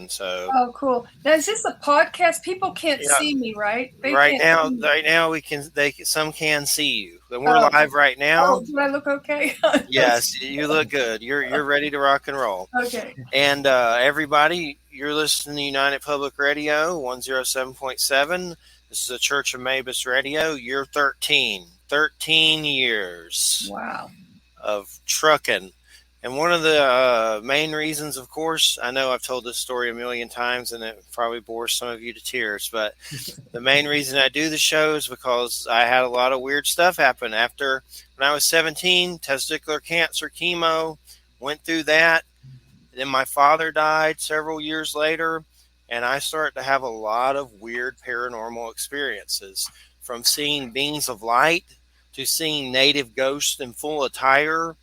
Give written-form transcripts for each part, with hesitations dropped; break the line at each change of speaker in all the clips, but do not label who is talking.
television. So
Oh, cool. Now, is this a podcast? People can't
yeah,
see me, right? They can't see me.
right now we can some can see you, and we're
Oh,
live right now.
oh, do I look okay?
Yes, you look good. You're ready to rock and roll.
Okay.
And everybody, you're listening to United Public Radio 107.7. This is a Church of Mabus Radio. Year 13. 13 years
Wow.
of trucking. And one of the main reasons, of course, I know I've told this story a million times and it probably bores some of you to tears, but the main reason I do the show is because I had a lot of weird stuff happen after when I was 17, testicular cancer, chemo, went through that. Then my father died several years later, and I started to have a lot of weird paranormal experiences, from seeing beings of light to seeing native ghosts in full attire.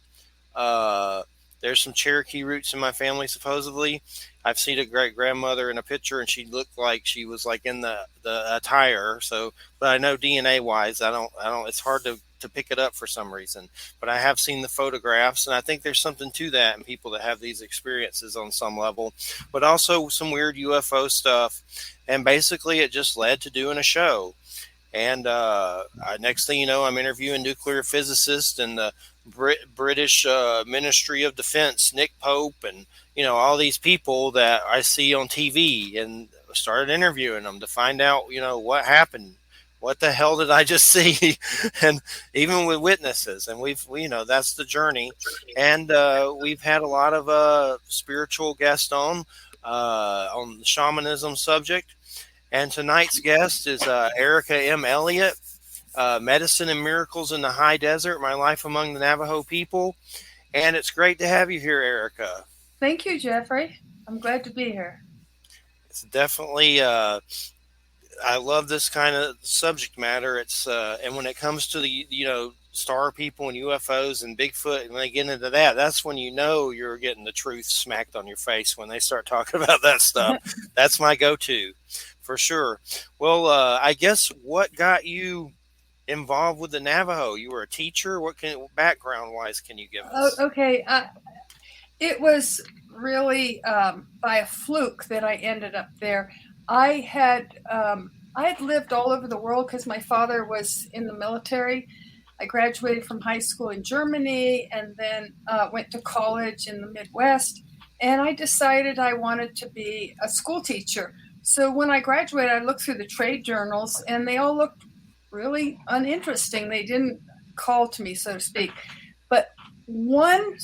Uh, there's some Cherokee roots in my family, supposedly. I've seen a great grandmother in a picture, and she looked like she was like in the attire. So, but I know DNA wise, I don't. It's hard to pick it up for some reason. But I have seen the photographs, and I think there's something to that in people that have these experiences on some level. But also some weird UFO stuff, and basically it just led to doing a show. And next thing you know, I'm interviewing nuclear physicists and the British Ministry of Defense, Nick Pope, and all these people that I see on TV, and started interviewing them to find out what happened. What the hell did I just see? And even with witnesses, and that's the journey. And we've had a lot of spiritual guests on the shamanism subject. And tonight's guest is Erica M. Elliot, Medicine and Miracles in the High Desert, My Life Among the Navajo People. And it's great to have you here, Erica.
Thank you, Jeffrey. I'm glad to be here.
It's definitely, I love this kind of subject matter. It's, and when it comes to the, star people and UFOs and Bigfoot, and when they get into that, that's when you're getting the truth smacked on your face when they start talking about that stuff. That's my go-to. For sure. Well, I guess what got you involved with the Navajo? You were a teacher. What background wise can you give us?
Okay. It was really by a fluke that I ended up there. I had lived all over the world because my father was in the military. I graduated from high school in Germany and then went to college in the Midwest. And I decided I wanted to be a school teacher. So when I graduated, I looked through the trade journals, and they all looked really uninteresting. They didn't call to me, so to speak. But one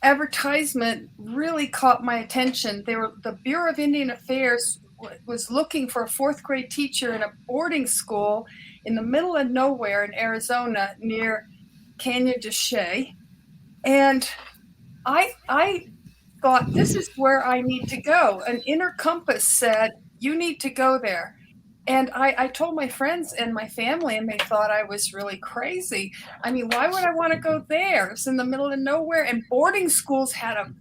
advertisement really caught my attention. The Bureau of Indian Affairs was looking for a fourth grade teacher in a boarding school in the middle of nowhere in Arizona near Canyon de Chelly. And I thought, this is where I need to go. An inner compass said, you need to go there. And I told my friends and my family, and they thought I was really crazy. I mean, why would I want to go there? It's in the middle of nowhere. And boarding schools had a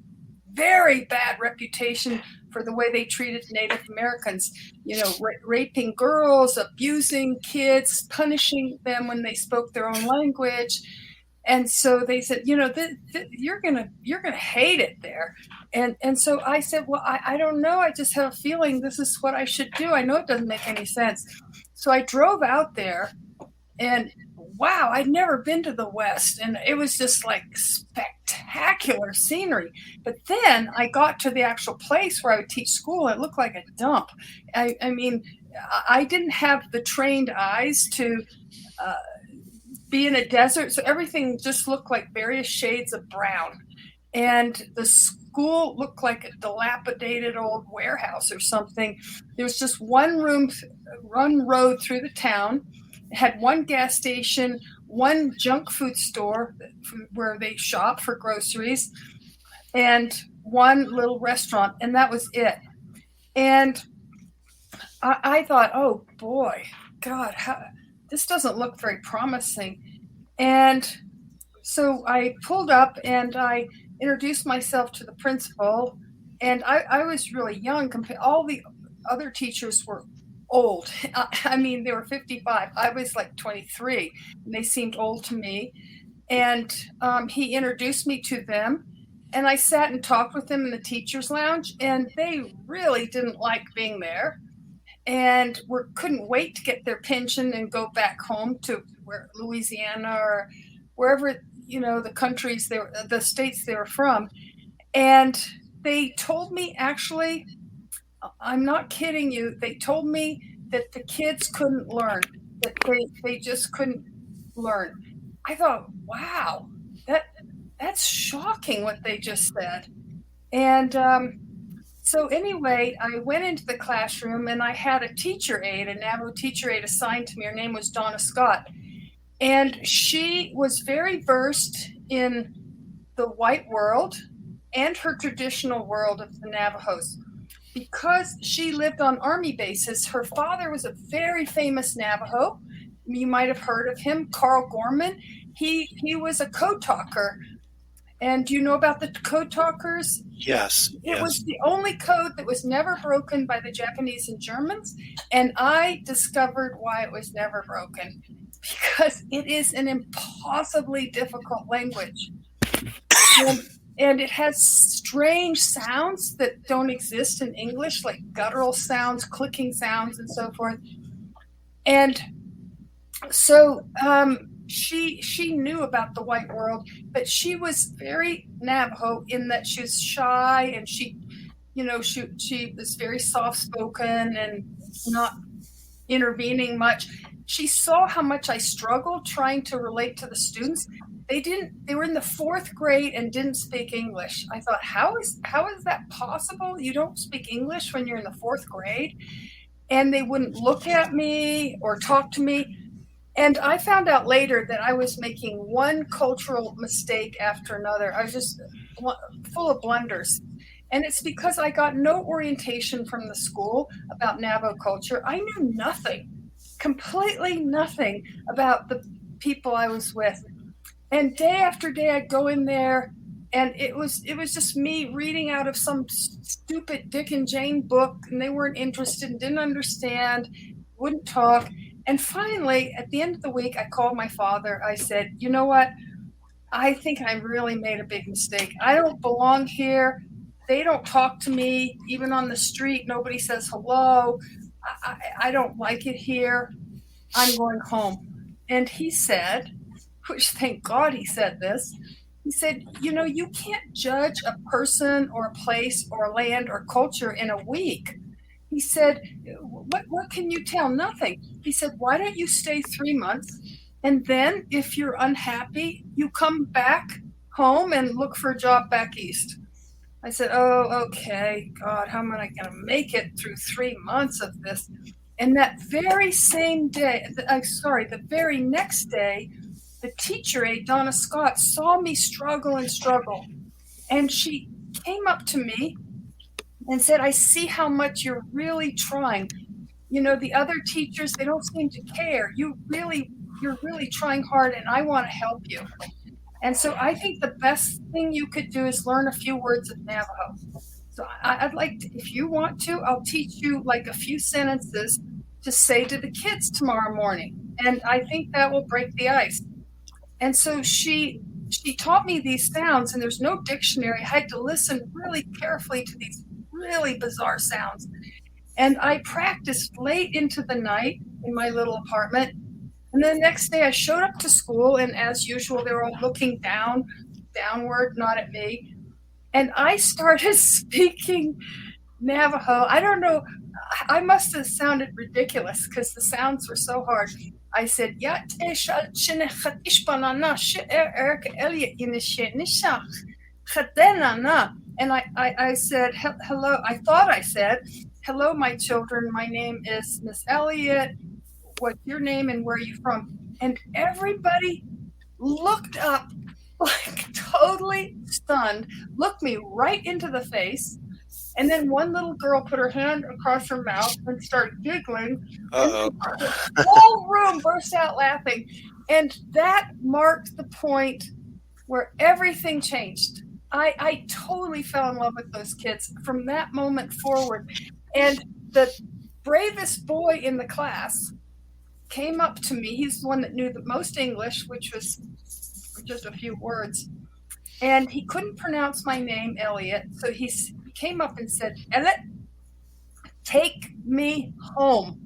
very bad reputation for the way they treated Native Americans, raping girls, abusing kids, punishing them when they spoke their own language. And so they said, you're gonna hate it there. And so I said, well, I don't know. I just have a feeling this is what I should do. I know it doesn't make any sense. So I drove out there, and wow, I'd never been to the West. And it was just like spectacular scenery. But then I got to the actual place where I would teach school. It looked like a dump. I mean, I didn't have the trained eyes to be in a desert. So everything just looked like various shades of brown. And the school looked like a dilapidated old warehouse or something. There was just one road through the town. It had one gas station, one junk food store where they shop for groceries, and one little restaurant, and that was it. And I thought, oh boy, God, this doesn't look very promising. And so I pulled up and I introduced myself to the principal. And I was really young. All the other teachers were old. I mean, they were 55. I was like 23, and they seemed old to me. And he introduced me to them. And I sat and talked with them in the teacher's lounge, and they really didn't like being there and couldn't wait to get their pension and go back home to where Louisiana or wherever, the states they were from. And they told me, actually, I'm not kidding you, they told me that the kids couldn't learn, that they just couldn't learn. I thought, wow, that's shocking what they just said. And so anyway, I went into the classroom and I had a teacher aide, a Navajo teacher aide assigned to me. Her name was Donna Scott. And she was very versed in the white world and her traditional world of the Navajos. Because she lived on army bases, her father was a very famous Navajo. You might have heard of him, Carl Gorman. He was a code talker. And do you know about the code talkers?
Yes.
It was the only code that was never broken by the Japanese and Germans. And I discovered why it was never broken. Because it is an impossibly difficult language. And it has strange sounds that don't exist in English, like guttural sounds, clicking sounds, and so forth. And so she knew about the white world, but she was very Navajo in that she was shy, and she was very soft-spoken and not intervening much. She saw how much I struggled trying to relate to the students. They were in the 4th grade and didn't speak English. I thought, how is that possible? You don't speak English when you're in the 4th grade? And they wouldn't look at me or talk to me. And I found out later that I was making one cultural mistake after another. I was just full of blunders. And it's because I got no orientation from the school about Navajo culture. I knew nothing, completely nothing about the people I was with. And day after day, I'd go in there, and it was just me reading out of some stupid Dick and Jane book, and they weren't interested and didn't understand, wouldn't talk. And finally, at the end of the week, I called my father. I said, you know what? I think I really made a big mistake. I don't belong here. They don't talk to me, even on the street. Nobody says hello. I don't like it here. I'm going home. And he said, which thank God he said this, he said, you can't judge a person or a place or a land or culture in a week. He said, what can you tell? Nothing. He said, why don't you stay 3 months? And then if you're unhappy, you come back home and look for a job back east. I said, oh, okay, God, how am I going to make it through 3 months of this? And that very same day, the very next day, the teacher aide, Donna Scott, saw me struggle. And she came up to me and said, I see how much you're really trying. The other teachers, they don't seem to care. You're really trying hard, and I want to help you. And so I think the best thing you could do is learn a few words of Navajo. So I'd like to, if you want to, I'll teach you like a few sentences to say to the kids tomorrow morning. And I think that will break the ice. And so she taught me these sounds, and there's no dictionary. I had to listen really carefully to these really bizarre sounds. And I practiced late into the night in my little apartment. And then the next day I showed up to school, and as usual, they were all looking downward, not at me. And I started speaking Navajo. I don't know, I must have sounded ridiculous because the sounds were so hard. I said, Elliot, and I said, hello. I thought I said, hello, my children. My name is Miss Elliot. What's your name and where are you from? And everybody looked up like totally stunned, looked me right into the face. And then one little girl put her hand across her mouth and started giggling.
Uh-oh.
And the whole room burst out laughing. And that marked the point where everything changed. I totally fell in love with those kids from that moment forward. And the bravest boy in the class came up to me. He's the one that knew the most English, which was just a few words. and he couldn't pronounce my name, Elliot. So he came up and said, Elliot, take me home.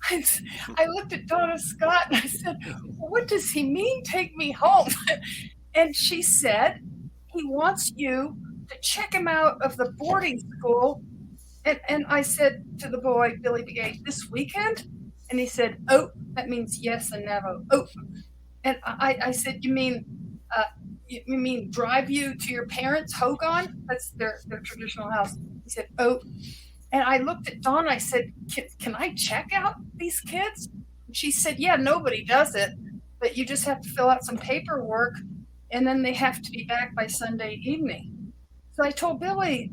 I looked at Donna Scott and I said, what does he mean, take me home? And she said, he wants you to check him out of the boarding school. And I said to the boy, Billy Begay, this weekend? And he said, oh, that means yes in Navajo. Oh. And I said, you mean drive you to your parents' Hogan? That's their traditional house. He said, oh. And I looked at Dawn. I said, can I check out these kids? And she said, yeah, nobody does it, but you just have to fill out some paperwork, and then they have to be back by Sunday evening. So I told Billy,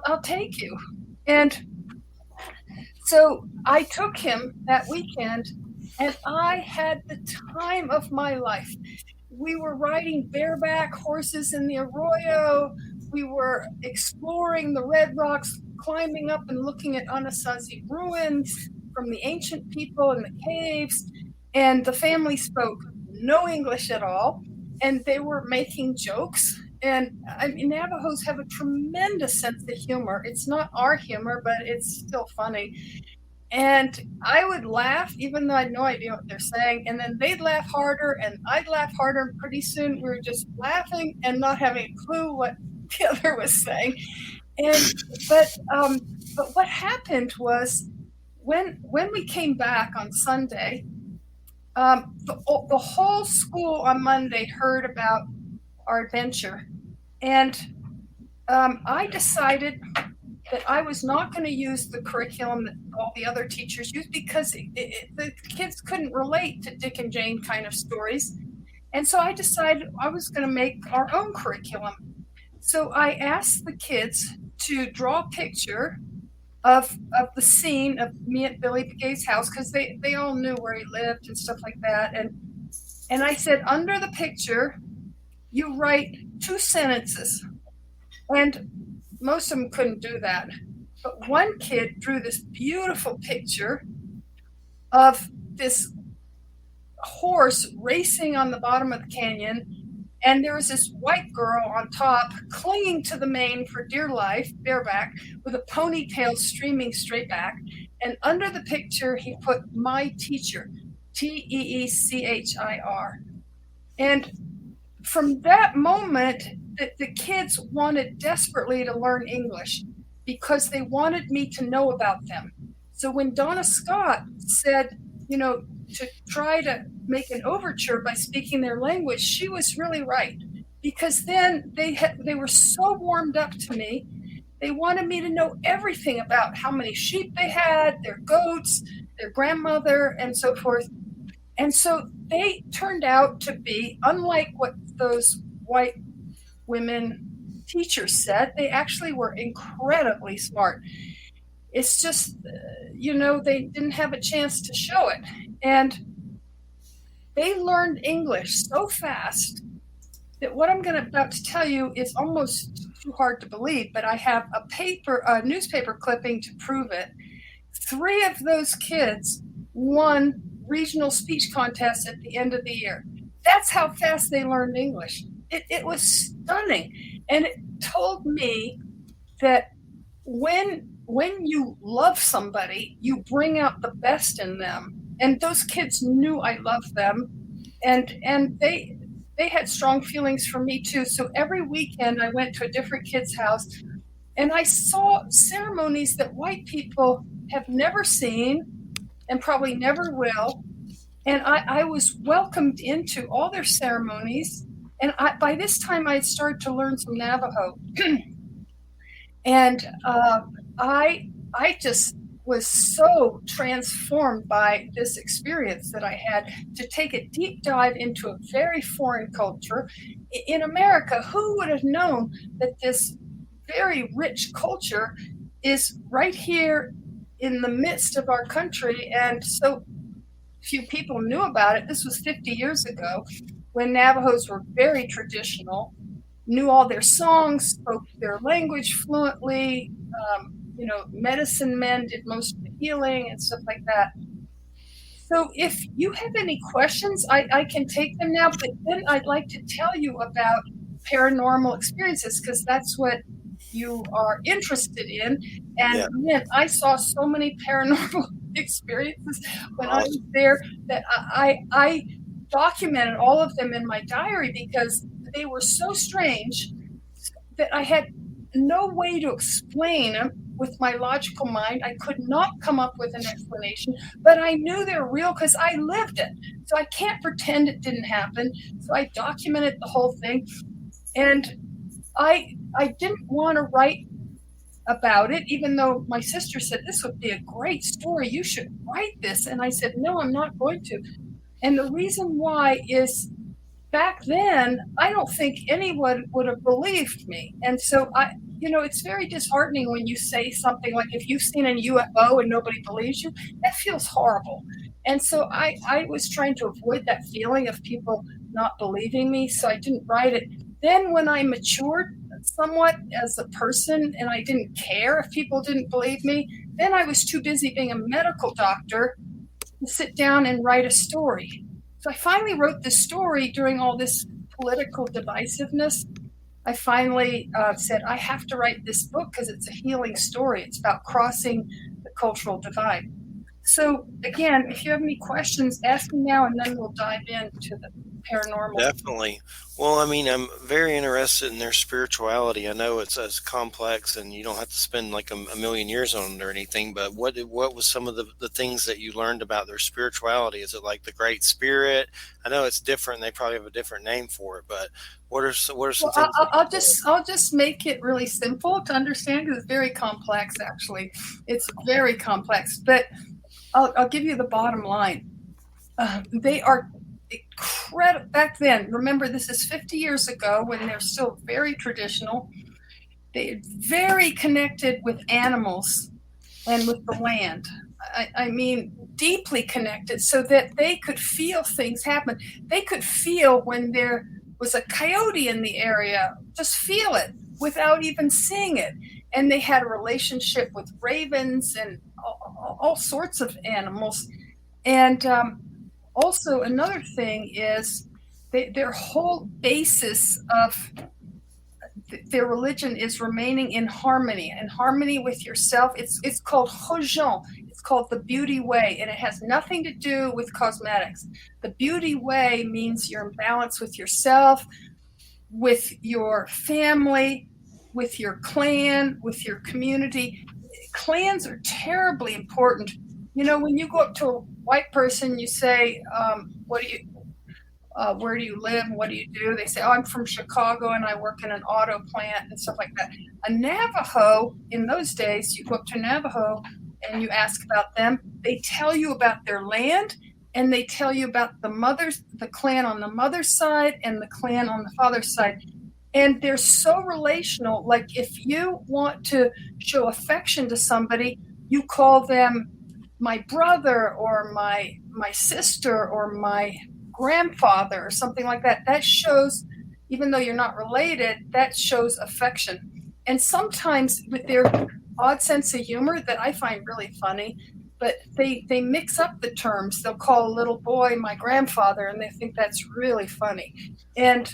I'll take you. And so I took him that weekend, and I had the time of my life. We were riding bareback horses in the arroyo. We were exploring the red rocks, climbing up and looking at Anasazi ruins from the ancient people in the caves. And the family spoke no English at all, and they were making jokes. And Navajos have a tremendous sense of humor. It's not our humor, but it's still funny. And I would laugh, even though I had no idea what they're saying. And then they'd laugh harder, and I'd laugh harder. And pretty soon we were just laughing and not having a clue what the other was saying. But what happened was when we came back on Sunday, the whole school on Monday heard about our adventure. And I decided that I was not going to use the curriculum that all the other teachers used, because the kids couldn't relate to Dick and Jane kind of stories. And so I decided I was going to make our own curriculum. So I asked the kids to draw a picture of the scene of me at Billy Begay's house, because they all knew where he lived and stuff like that. And I said, under the picture, you write 2 sentences. And most of them couldn't do that. But one kid drew this beautiful picture of this horse racing on the bottom of the canyon, and there was this white girl on top clinging to the mane for dear life, bareback, with a ponytail streaming straight back. And under the picture, he put my teacher, Teechir. And from that moment, the kids wanted desperately to learn English because they wanted me to know about them. So when Donna Scott said, to try to make an overture by speaking their language, she was really right. Because then they were so warmed up to me. They wanted me to know everything about how many sheep they had, their goats, their grandmother, and so forth. And so they turned out to be, unlike what those white women teachers said, they actually were incredibly smart. It's just, they didn't have a chance to show it. And they learned English so fast that what I'm about to tell you is almost too hard to believe, but I have a newspaper clipping to prove it. 3 of those kids won regional speech contests at the end of the year. That's how fast they learned English. It was stunning. And it told me that when you love somebody, you bring out the best in them. And those kids knew I loved them. And they had strong feelings for me too. So every weekend I went to a different kid's house, and I saw ceremonies that white people have never seen and probably never will. And I was welcomed into all their ceremonies. And by this time, I had started to learn some Navajo. And I just was so transformed by this experience that I had to take a deep dive into a very foreign culture. In America, who would have known that this very rich culture is right here in the midst of our country? And so few people knew about it. This was 50 years ago, when Navajos were very traditional, knew all their songs, spoke their language fluently. Medicine men did most of the healing and stuff like that. So if you have any questions, I can take them now, but then I'd like to tell you about paranormal experiences because that's what you are interested in. And
Yeah.
man, I saw so many paranormal experiences when I was
Awesome.
there that I documented all of them in my diary because they were so strange that I had no way to explain them with my logical mind. I could not come up with an explanation, but I knew they're real because I lived it. So I can't pretend it didn't happen. So I documented the whole thing, and I didn't want to write about it, even though my sister said this would be a great story. You should write this, and I said no, I'm not going to. And the reason why is back then, I don't think anyone would have believed me. And so it's very disheartening when you say something like, if you've seen a UFO and nobody believes you, that feels horrible. And so I was trying to avoid that feeling of people not believing me. So I didn't write it. Then when I matured somewhat as a person and I didn't care if people didn't believe me, then I was too busy being a medical doctor to sit down and write a story. So I finally wrote this story during all this political divisiveness. I finally said, I have to write this book because it's a healing story. It's about crossing the cultural divide. So, again, if you have any questions, ask me now, and then we'll dive into the paranormal.
Definitely. Well, I mean, I'm very interested in their spirituality. I know it's as complex, and you don't have to spend like a million years on it or anything. But what was some of the things that you learned about their spirituality? Is it like the Great Spirit? I know it's different. They probably have a different name for it. But what are some
Well,
things?
I'll just make it really simple to understand because it's very complex. Actually, it's very complex. But I'll give you the bottom line. They are incredible back then. Remember, this is 50 years ago when they're still very traditional. They're very connected with animals and with the land. I mean, deeply connected so that they could feel things happen. They could feel when there was a coyote in the area, just feel it without even seeing it. And they had a relationship with ravens and all sorts of animals. And also, another thing is their whole basis of their religion is remaining in harmony with yourself. It's called Hojon. It's called the beauty way, and it has nothing to do with cosmetics. The beauty way means you're in balance with yourself, with your family, with your clan, with your community. Clans are terribly important. When you go up to a white person, you say, where do you live? What do you do? They say, oh, I'm from Chicago and I work in an auto plant and stuff like that. A Navajo, in those days, you go up to Navajo and you ask about them. They tell you about their land and they tell you about the clan on the mother's side and the clan on the father's side. And they're so relational. Like if you want to show affection to somebody, you call them my brother or my sister or my grandfather or something like that. That shows, even though you're not related, that shows affection. And sometimes with their odd sense of humor that I find really funny, but they mix up the terms. They'll call a little boy my grandfather and they think that's really funny. And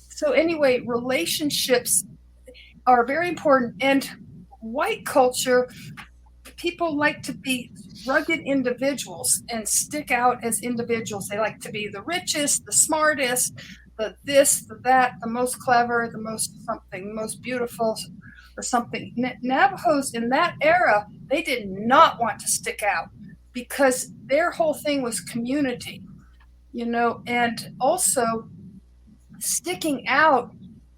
so anyway, relationships are very important. And white culture, people like to be rugged individuals and stick out as individuals. They like to be the richest, the smartest, the this, the that, the most clever, the most something, the most beautiful, or something. Navajos in that era, they did not want to stick out because their whole thing was community, and also sticking out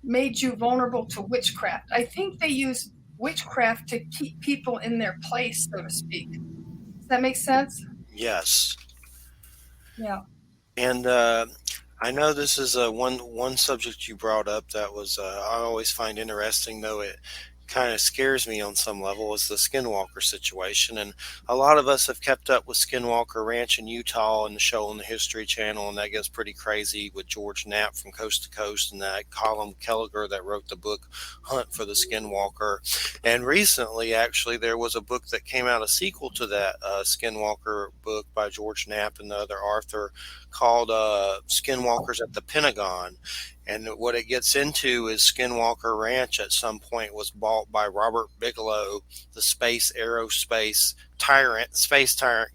made you vulnerable to witchcraft. I think they used witchcraft to keep people in their place, so to speak. Does that make sense?
Yes.
Yeah.
And I know this is one subject you brought up that was I always find interesting, though it kind of scares me on some level, is the Skinwalker situation. And a lot of us have kept up with Skinwalker Ranch in Utah and the show on the History Channel, and that gets pretty crazy with George Knapp from Coast to Coast and that Colin Kelleher that wrote the book Hunt for the Skinwalker. And recently, actually, there was a book that came out, a sequel to that Skinwalker book by George Knapp and the other Arthur, called Skinwalkers at the Pentagon. And what it gets into is Skinwalker Ranch at some point was bought by Robert Bigelow, the space tyrant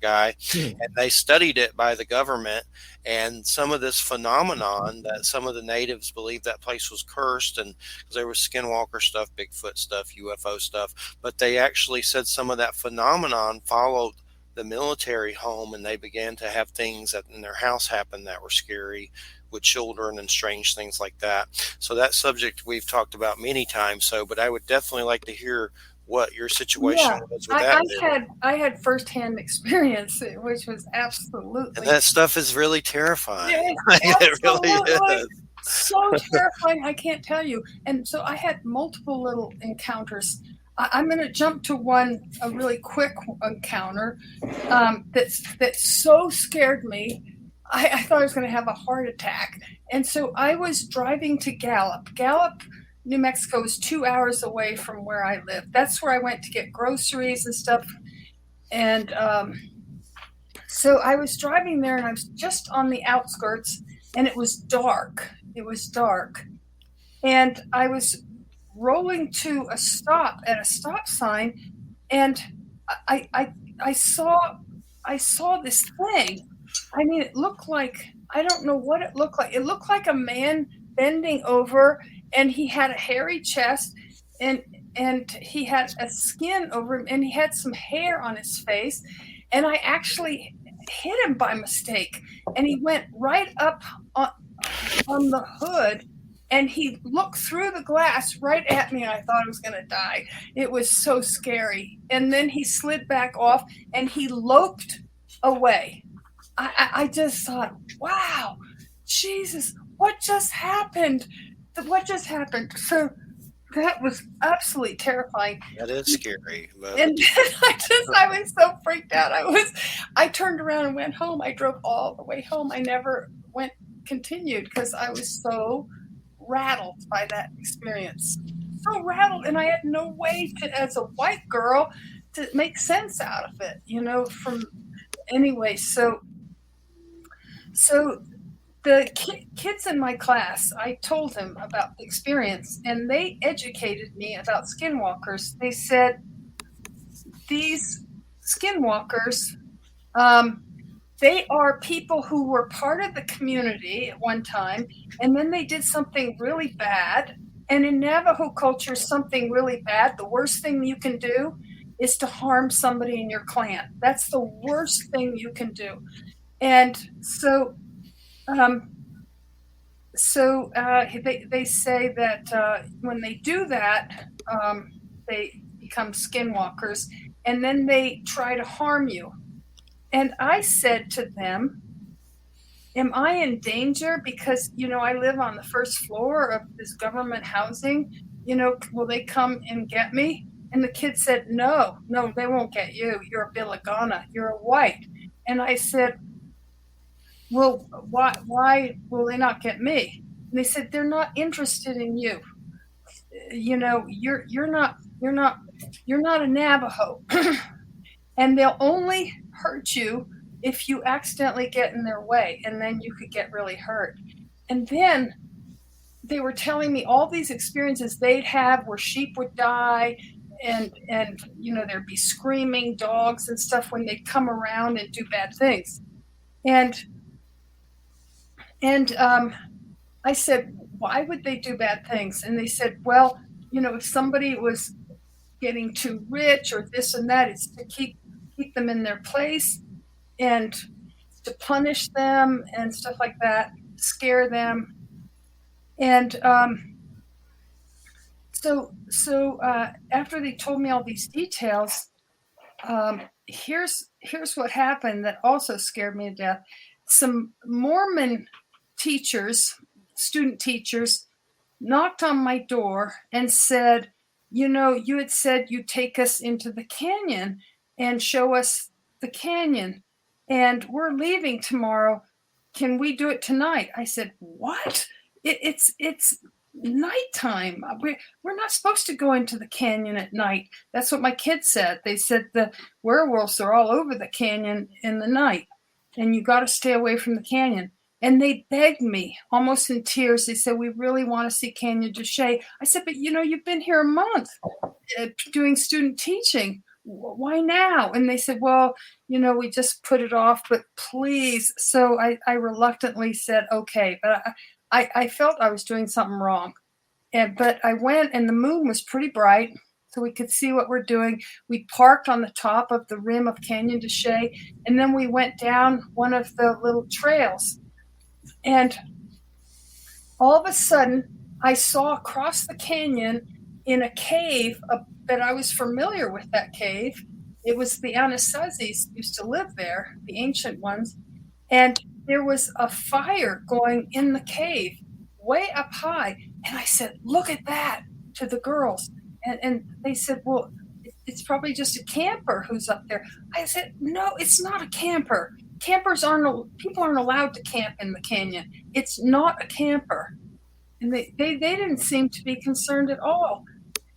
guy, and they studied it by the government. And some of this phenomenon that some of the natives believed that place was cursed, and because there was Skinwalker stuff, Bigfoot stuff, UFO stuff, but they actually said some of that phenomenon followed the military home, and they began to have things that in their house happen that were scary with children and strange things like that. So that subject we've talked about many times. So, but I would definitely like to hear what your situation was with that.
I had firsthand experience, which was absolutely.
And that stuff is really terrifying.
It really is. So terrifying, I can't tell you. And so I had multiple little encounters. I'm going to jump to a really quick encounter that so scared me. I thought I was going to have a heart attack. And so I was driving to Gallup. Gallup, New Mexico is 2 hours away from where I live. That's where I went to get groceries and stuff. And so I was driving there, and I was just on the outskirts, and it was dark. It was dark. And I was rolling to a stop at a stop sign, and I saw this thing. I mean, it looked like, I don't know what it looked like. It looked like a man bending over, and he had a hairy chest, and he had a skin over him, and he had some hair on his face. And I actually hit him by mistake, and he went right up on the hood, and he looked through the glass right at me, and I thought I was going to die. It was so scary. And then he slid back off, and he loped away. I just thought, wow, Jesus, what just happened? What just happened? So that was absolutely terrifying.
That is scary. But...
And I was so freaked out. I turned around and went home. I drove all the way home. I never continued because I was so rattled by that experience. So rattled, and I had no way to, as a white girl, to make sense out of it, anyway. So the kids in my class, I told them about the experience, and they educated me about skinwalkers. They said these skinwalkers, they are people who were part of the community at one time, and then they did something really bad. And in Navajo culture, something really bad, the worst thing you can do is to harm somebody in your clan. That's the worst thing you can do. And so they say that when they do that, they become skinwalkers, and then they try to harm you. And I said to them, am I in danger? Because, I live on the first floor of this government housing. Will they come and get me? And the kid said, no, they won't get you. You're a Bilagana. You're a white. And I said, well, why will they not get me? And they said, they're not interested in you. You're not a Navajo. And they'll only hurt you if you accidentally get in their way, and then you could get really hurt. And then they were telling me all these experiences they'd have where sheep would die, and there'd be screaming dogs and stuff when they'd come around and do bad things. And I said, why would they do bad things? And they said, well, if somebody was getting too rich or this and that, it's to keep them in their place and to punish them and stuff like that, scare them. And so after they told me all these details, here's what happened that also scared me to death. Some Mormon student teachers, knocked on my door and said, you had said you'd take us into the canyon and show us the canyon, and we're leaving tomorrow. Can we do it tonight? I said, what? It's nighttime. We're not supposed to go into the canyon at night. That's what my kids said. They said the werewolves are all over the canyon in the night, and you got to stay away from the canyon. And they begged me, almost in tears. They said, "We really want to see Canyon de Chelly." I said, "But you've been here a month doing student teaching. Why now?" And they said, "Well, we just put it off, but please." So I reluctantly said, "Okay," but I felt I was doing something wrong. But I went, and the moon was pretty bright, so we could see what we're doing. We parked on the top of the rim of Canyon de Chelly, and then we went down one of the little trails. And all of a sudden, I saw across the canyon in a cave that I was familiar with that cave. It was the Anasazis used to live there, the ancient ones. And there was a fire going in the cave way up high. And I said, "Look at that," to the girls. And they said, "Well, it's probably just a camper who's up there." I said, "No, it's not a camper. People aren't allowed to camp in the canyon. It's not a camper." And they didn't seem to be concerned at all.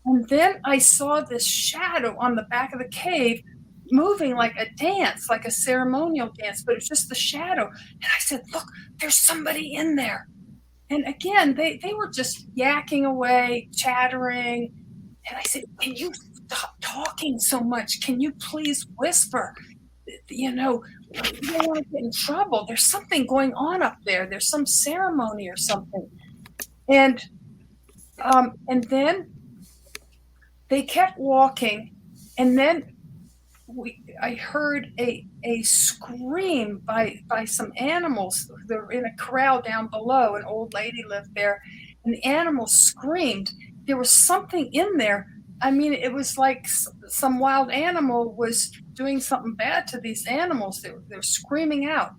And then I saw this shadow on the back of the cave moving like a dance, like a ceremonial dance, but it's just the shadow. And I said, "Look, there's somebody in there." And again, they were just yakking away, chattering. And I said, "Can you stop talking so much? Can you please whisper? You don't want to get in trouble. There's something going on up there. There's some ceremony or something." And then they kept walking, and then I heard a scream by some animals. They're in a corral down below. An old lady lived there, and the animals screamed. There was something in there. I mean, it was like some wild animal was doing something bad to these animals. They're screaming out,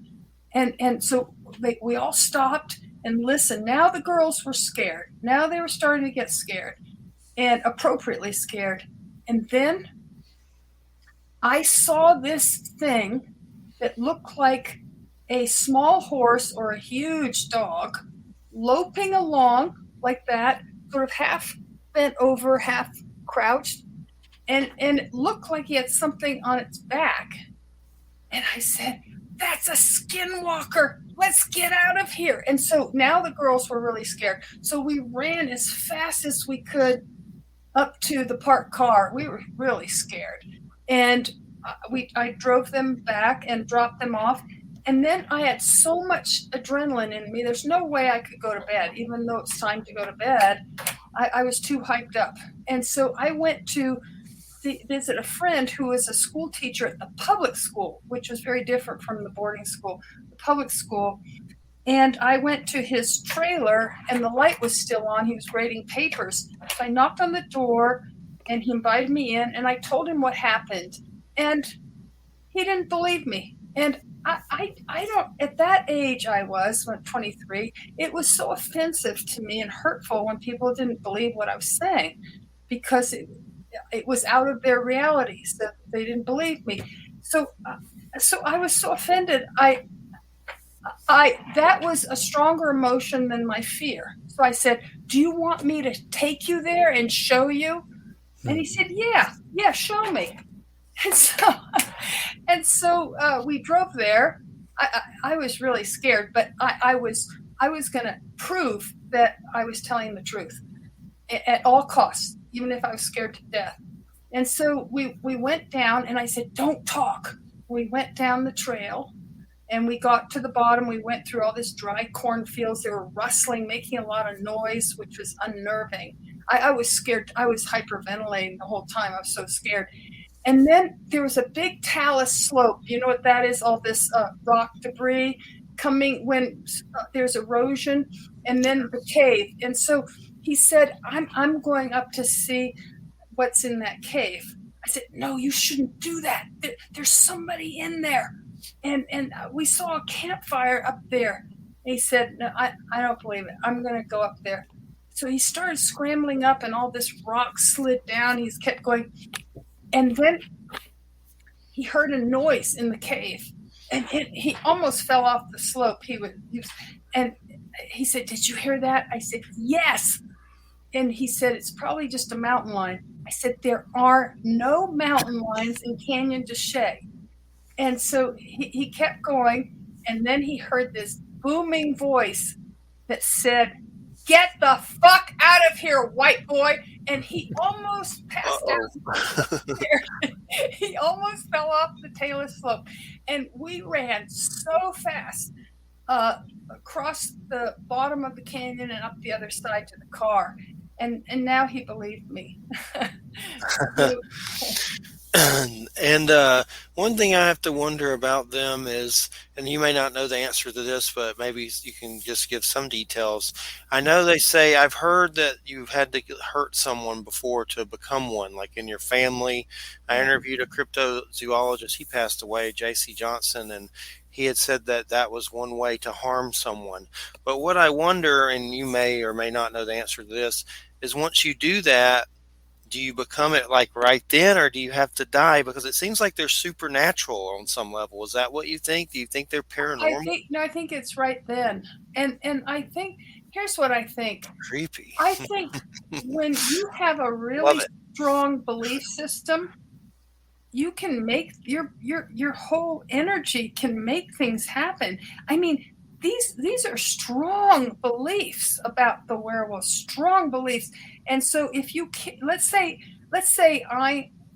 and so we all stopped and listened. Now the girls were scared. Now they were starting to get scared, and appropriately scared. And then I saw this thing that looked like a small horse or a huge dog loping along like that, sort of half bent over, half crouched, and it looked like he had something on its back. And I said, "That's a skinwalker. Let's get out of here." And so now the girls were really scared. So we ran as fast as we could up to the parked car. We were really scared. And I drove them back and dropped them off. And then I had so much adrenaline in me. There's no way I could go to bed, even though it's time to go to bed. I was too hyped up. And so I went to visit a friend who was a school teacher at the public school, which was very different from the boarding school, the public school. And I went to his trailer, and the light was still on. He was grading papers. So I knocked on the door, and he invited me in, and I told him what happened. And he didn't believe me. And I don't, at that age I was, 23, it was so offensive to me and hurtful when people didn't believe what I was saying, because it was out of their realities that they didn't believe me. So I was so offended. That was a stronger emotion than my fear. So I said, "Do you want me to take you there and show you?" And he said, "Yeah, show me." And so we drove there. I was really scared, but I was going to prove that I was telling the truth at all costs, even if I was scared to death. And so we went down, and I said, "Don't talk." We went down the trail, and we got to the bottom. We went through all this dry cornfields. They were rustling, making a lot of noise, which was unnerving. I was scared. I was hyperventilating the whole time. I was so scared. And then there was a big talus slope. You know what that is? All this rock debris coming when there's erosion, and then the cave. And so he said, I'm going up to see what's in that cave." I said, "No, you shouldn't do that. There's somebody in there. And we saw a campfire up there." And he said, "No, I don't believe it. I'm going to go up there." So he started scrambling up, and all this rock slid down. He's kept going. And then he heard a noise in the cave, and he almost fell off the slope. And he said, "Did you hear that?" I said, "Yes." And he said, "It's probably just a mountain lion." I said, "There are no mountain lions in Canyon de Chelly." And so he kept going, and then he heard this booming voice that said, "Get the fuck out of here, white boy." And he almost passed out. He almost fell off the Taylor slope. And we ran so fast across the bottom of the canyon and up the other side to the car. And now he believed me.
And one thing I have to wonder about them is, and you may not know the answer to this, but maybe you can just give some details. I know they say, I've heard that you've had to hurt someone before to become one, like in your family. I interviewed a cryptozoologist. He passed away, J.C. Johnson, and he had said that that was one way to harm someone. But what I wonder, and you may or may not know the answer to this, is once you do that, do you become it like right then, or do you have to die? Because it seems like they're supernatural on some level. Is that what you think? Do you think they're paranormal?
I think it's right then. And I think, here's what I think.
Creepy.
I think when you have a really strong belief system, you can make your whole energy can make things happen. I mean, these are strong beliefs about the werewolf, strong beliefs. And so if you let's say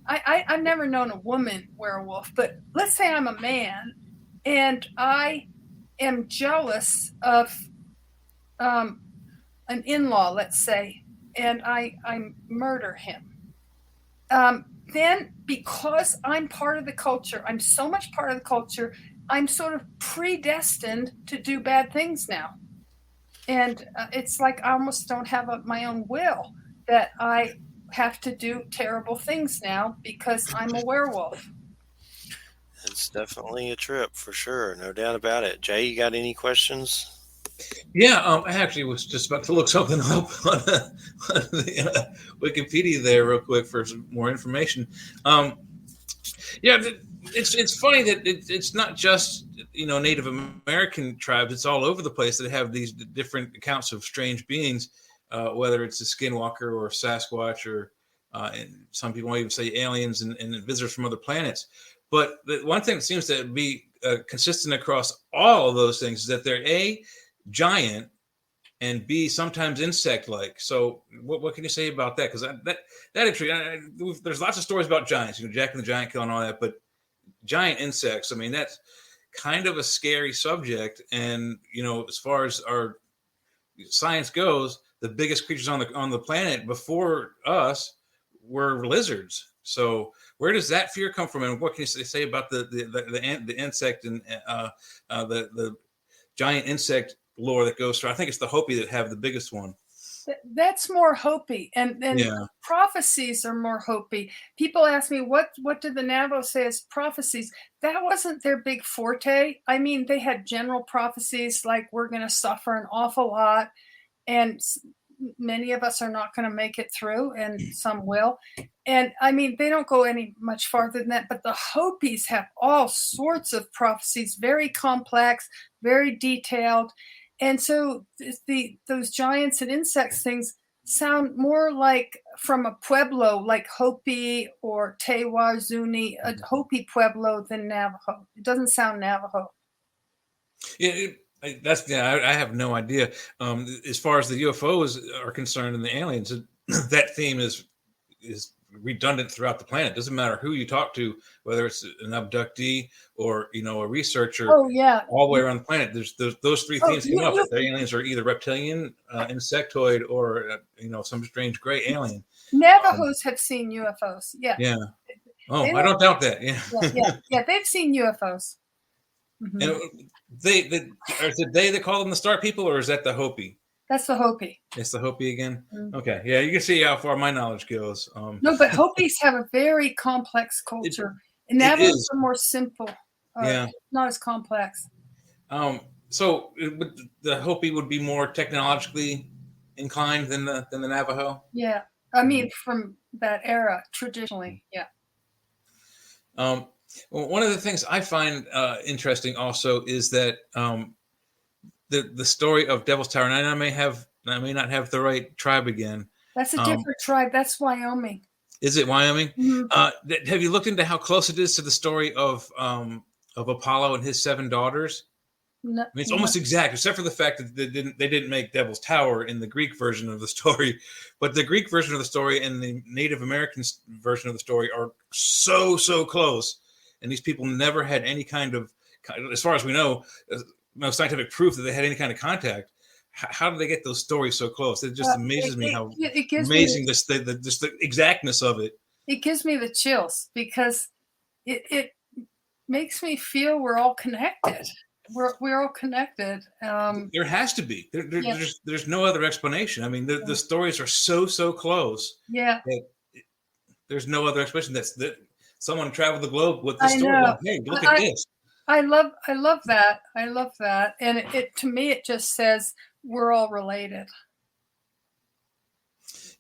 I've never known a woman werewolf, but let's say I'm a man and I am jealous of an in-law, let's say, and I murder him. Then because I'm part of the culture, I'm so much part of the culture, I'm sort of predestined to do bad things now. And it's like I almost don't have my own will, that I have to do terrible things now because I'm a werewolf.
It's definitely a trip for sure. No doubt about it. Jay, you got any questions?
Yeah, I actually was just about to look something up on the Wikipedia there real quick for some more information. Yeah, it's funny that it's not just Native American tribes. It's all over the place that have these different accounts of strange beings, whether it's a skinwalker or a Sasquatch, or and some people might even say aliens and visitors from other planets. But the one thing that seems to be consistent across all of those things is that they're A, giant, and B, sometimes insect-like. So what can you say about that? Because that intrigue, there's lots of stories about giants, Jack and the Giant Killer and all that, but giant insects, I mean, that's kind of a scary subject. And as far as our science goes, the biggest creatures on the planet before us were lizards. So where does that fear come from, and what can you say about the insect and the giant insect lore that goes through? I think it's the Hopi that have the biggest one.
That's more Hopi, and prophecies are more Hopi. People ask me, what did the Navajo say as prophecies? That wasn't their big forte. I mean, they had general prophecies like we're going to suffer an awful lot, and many of us are not going to make it through, and some will. And I mean, they don't go any much farther than that. But the Hopis have all sorts of prophecies, very complex, very detailed. And so those giants and insects things sound more like from a Pueblo, like Hopi or Tewa, Zuni, a Hopi Pueblo than Navajo. It doesn't sound Navajo.
Yeah, I have no idea. As far as the UFOs are concerned and the aliens, that theme is redundant throughout the planet. It doesn't matter who you talk to, whether it's an abductee or a researcher.
Oh yeah,
all the way around the planet. There's those three themes come up. The aliens are either reptilian, insectoid, or some strange gray alien.
Navajos have seen UFOs. Yeah.
Yeah. Oh, I don't doubt that. Yeah.
Yeah. They've seen UFOs.
Mm-hmm. And is it they call them the Star People, or is that the Hopi?
That's the Hopi.
It's the Hopi again? Mm-hmm. Okay. Yeah, you can see how far my knowledge goes.
No, but Hopis have a very complex culture. And Navajos are more simple. Not as complex.
So the Hopi would be more technologically inclined than the Navajo?
Yeah. I mean, from that era, traditionally, yeah.
Well, one of the things I find interesting also is that the story of Devil's Tower, and I may not have the right tribe again.
That's a different tribe. That's Wyoming.
Is it Wyoming?
Mm-hmm.
Have you looked into how close it is to the story of Apollo and his 7 daughters?
No,
I mean, it's
no.
almost exact, except for the fact that they didn't make Devil's Tower in the Greek version of the story, but the Greek version of the story and the Native American version of the story are so close, and these people never had any kind of, as far as we know, no scientific proof that they had any kind of contact. How did they get those stories so close? It just amazes me how
it gives
amazing
me
just the exactness of it.
it gives me the chills because it makes me feel we're all connected. We're all connected.
There has to be.
Yeah.
There's no other explanation. I mean, the stories are so close.
Yeah.
That there's no other explanation. That someone traveled the globe with this
I
story.
know.
Like, hey, look at this.
I love that. I love that. And it to me it just says we're all related.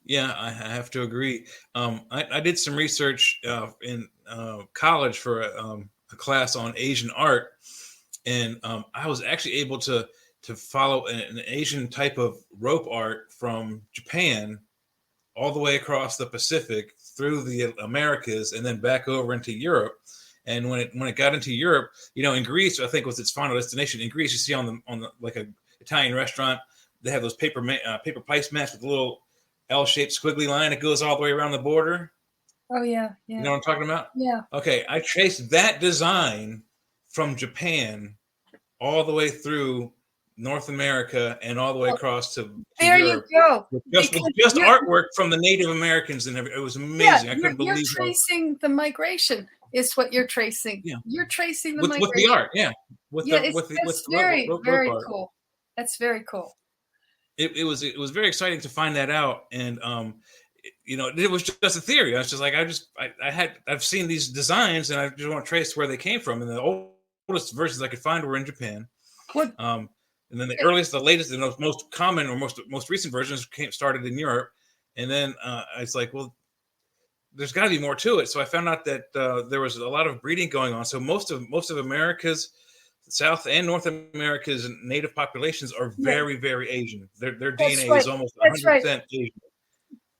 Yeah, I have to agree. I did some research in college for a class on Asian art, and I was actually able to follow an Asian type of rope art from Japan all the way across the Pacific through the Americas and then back over into Europe. And when it got into Europe, in Greece, I think was its final destination. In Greece, you see on the like a Italian restaurant, they have those paper placemats with a little L-shaped squiggly line that goes all the way around the border.
Oh yeah.
You know what I'm talking about?
Yeah.
Okay, I traced that design from Japan all the way through North America and all the way across to
there
Europe.
You go.
With just artwork from the Native Americans, and it was amazing.
Yeah,
I couldn't believe
you're tracing the migration. Is what you're tracing.
Yeah,
you're tracing the
with
migration.
the art. Yeah, with
very
rope art.
cool. That's very cool.
It was very exciting to find that out, and it was just a theory. I was just like, I've seen these designs, and I just want to trace where they came from. And the oldest versions I could find were in Japan.
What?
And then the earliest, the latest, and the most common or most recent versions started in Europe. And then it's like, well, there's got to be more to it. So I found out that there was a lot of breeding going on. So most of America's, South and North America's native populations are very, very Asian. Their DNA is almost 100% Asian.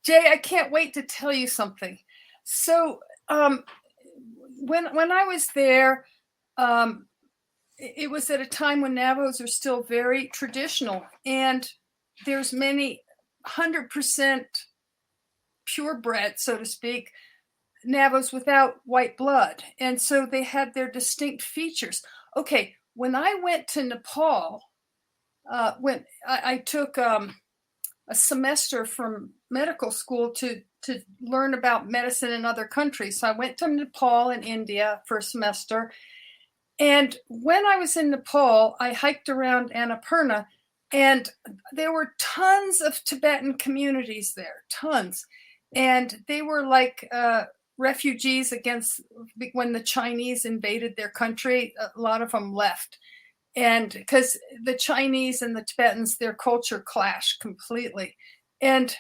Jay, I can't wait to tell you something. So when I was there, it was at a time when Navajos are still very traditional, and there's many 100% purebred, so to speak, Navajos without white blood. And so they had their distinct features. Okay, when I went to Nepal, when I took a semester from medical school to learn about medicine in other countries. So I went to Nepal and India for a semester. And when I was in Nepal, I hiked around Annapurna, and there were tons of Tibetan communities there, tons. And they were like refugees when the Chinese invaded their country. A lot of them left. And because the Chinese and the Tibetans, their culture clashed completely. And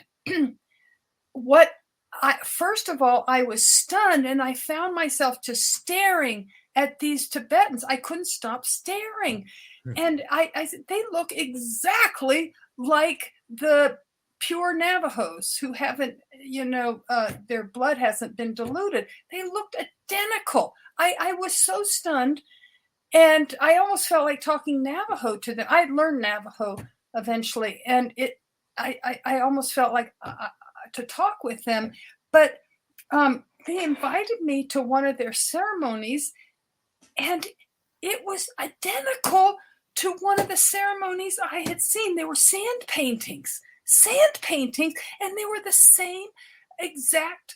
first of all, I was stunned, and I found myself just staring at these Tibetans. I couldn't stop staring. And I said, they look exactly like the pure Navajos who haven't, their blood hasn't been diluted. They looked identical. I was so stunned. And I almost felt like talking Navajo to them. I learned Navajo eventually, and I almost felt like to talk with them. But they invited me to one of their ceremonies, and it was identical to one of the ceremonies I had seen. They were sand paintings, and they were the same exact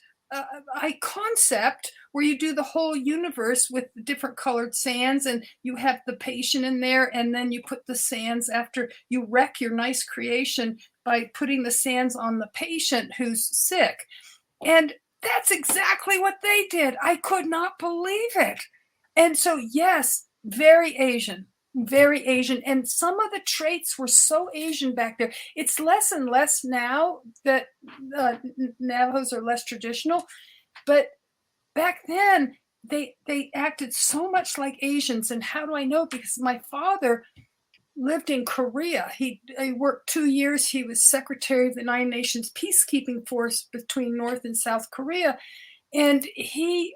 concept where you do the whole universe with different colored sands, and you have the patient in there, and then you put the sands after you wreck your nice creation by putting the sands on the patient who's sick. And that's exactly what they did. I could not believe it. And so, yes, very Asian. And some of the traits were so Asian back there. It's less and less now that Navajos are less traditional. But back then, they acted so much like Asians. And how do I know? Because my father lived in Korea. He worked 2 years. He was secretary of the United Nations peacekeeping force between North and South Korea. And he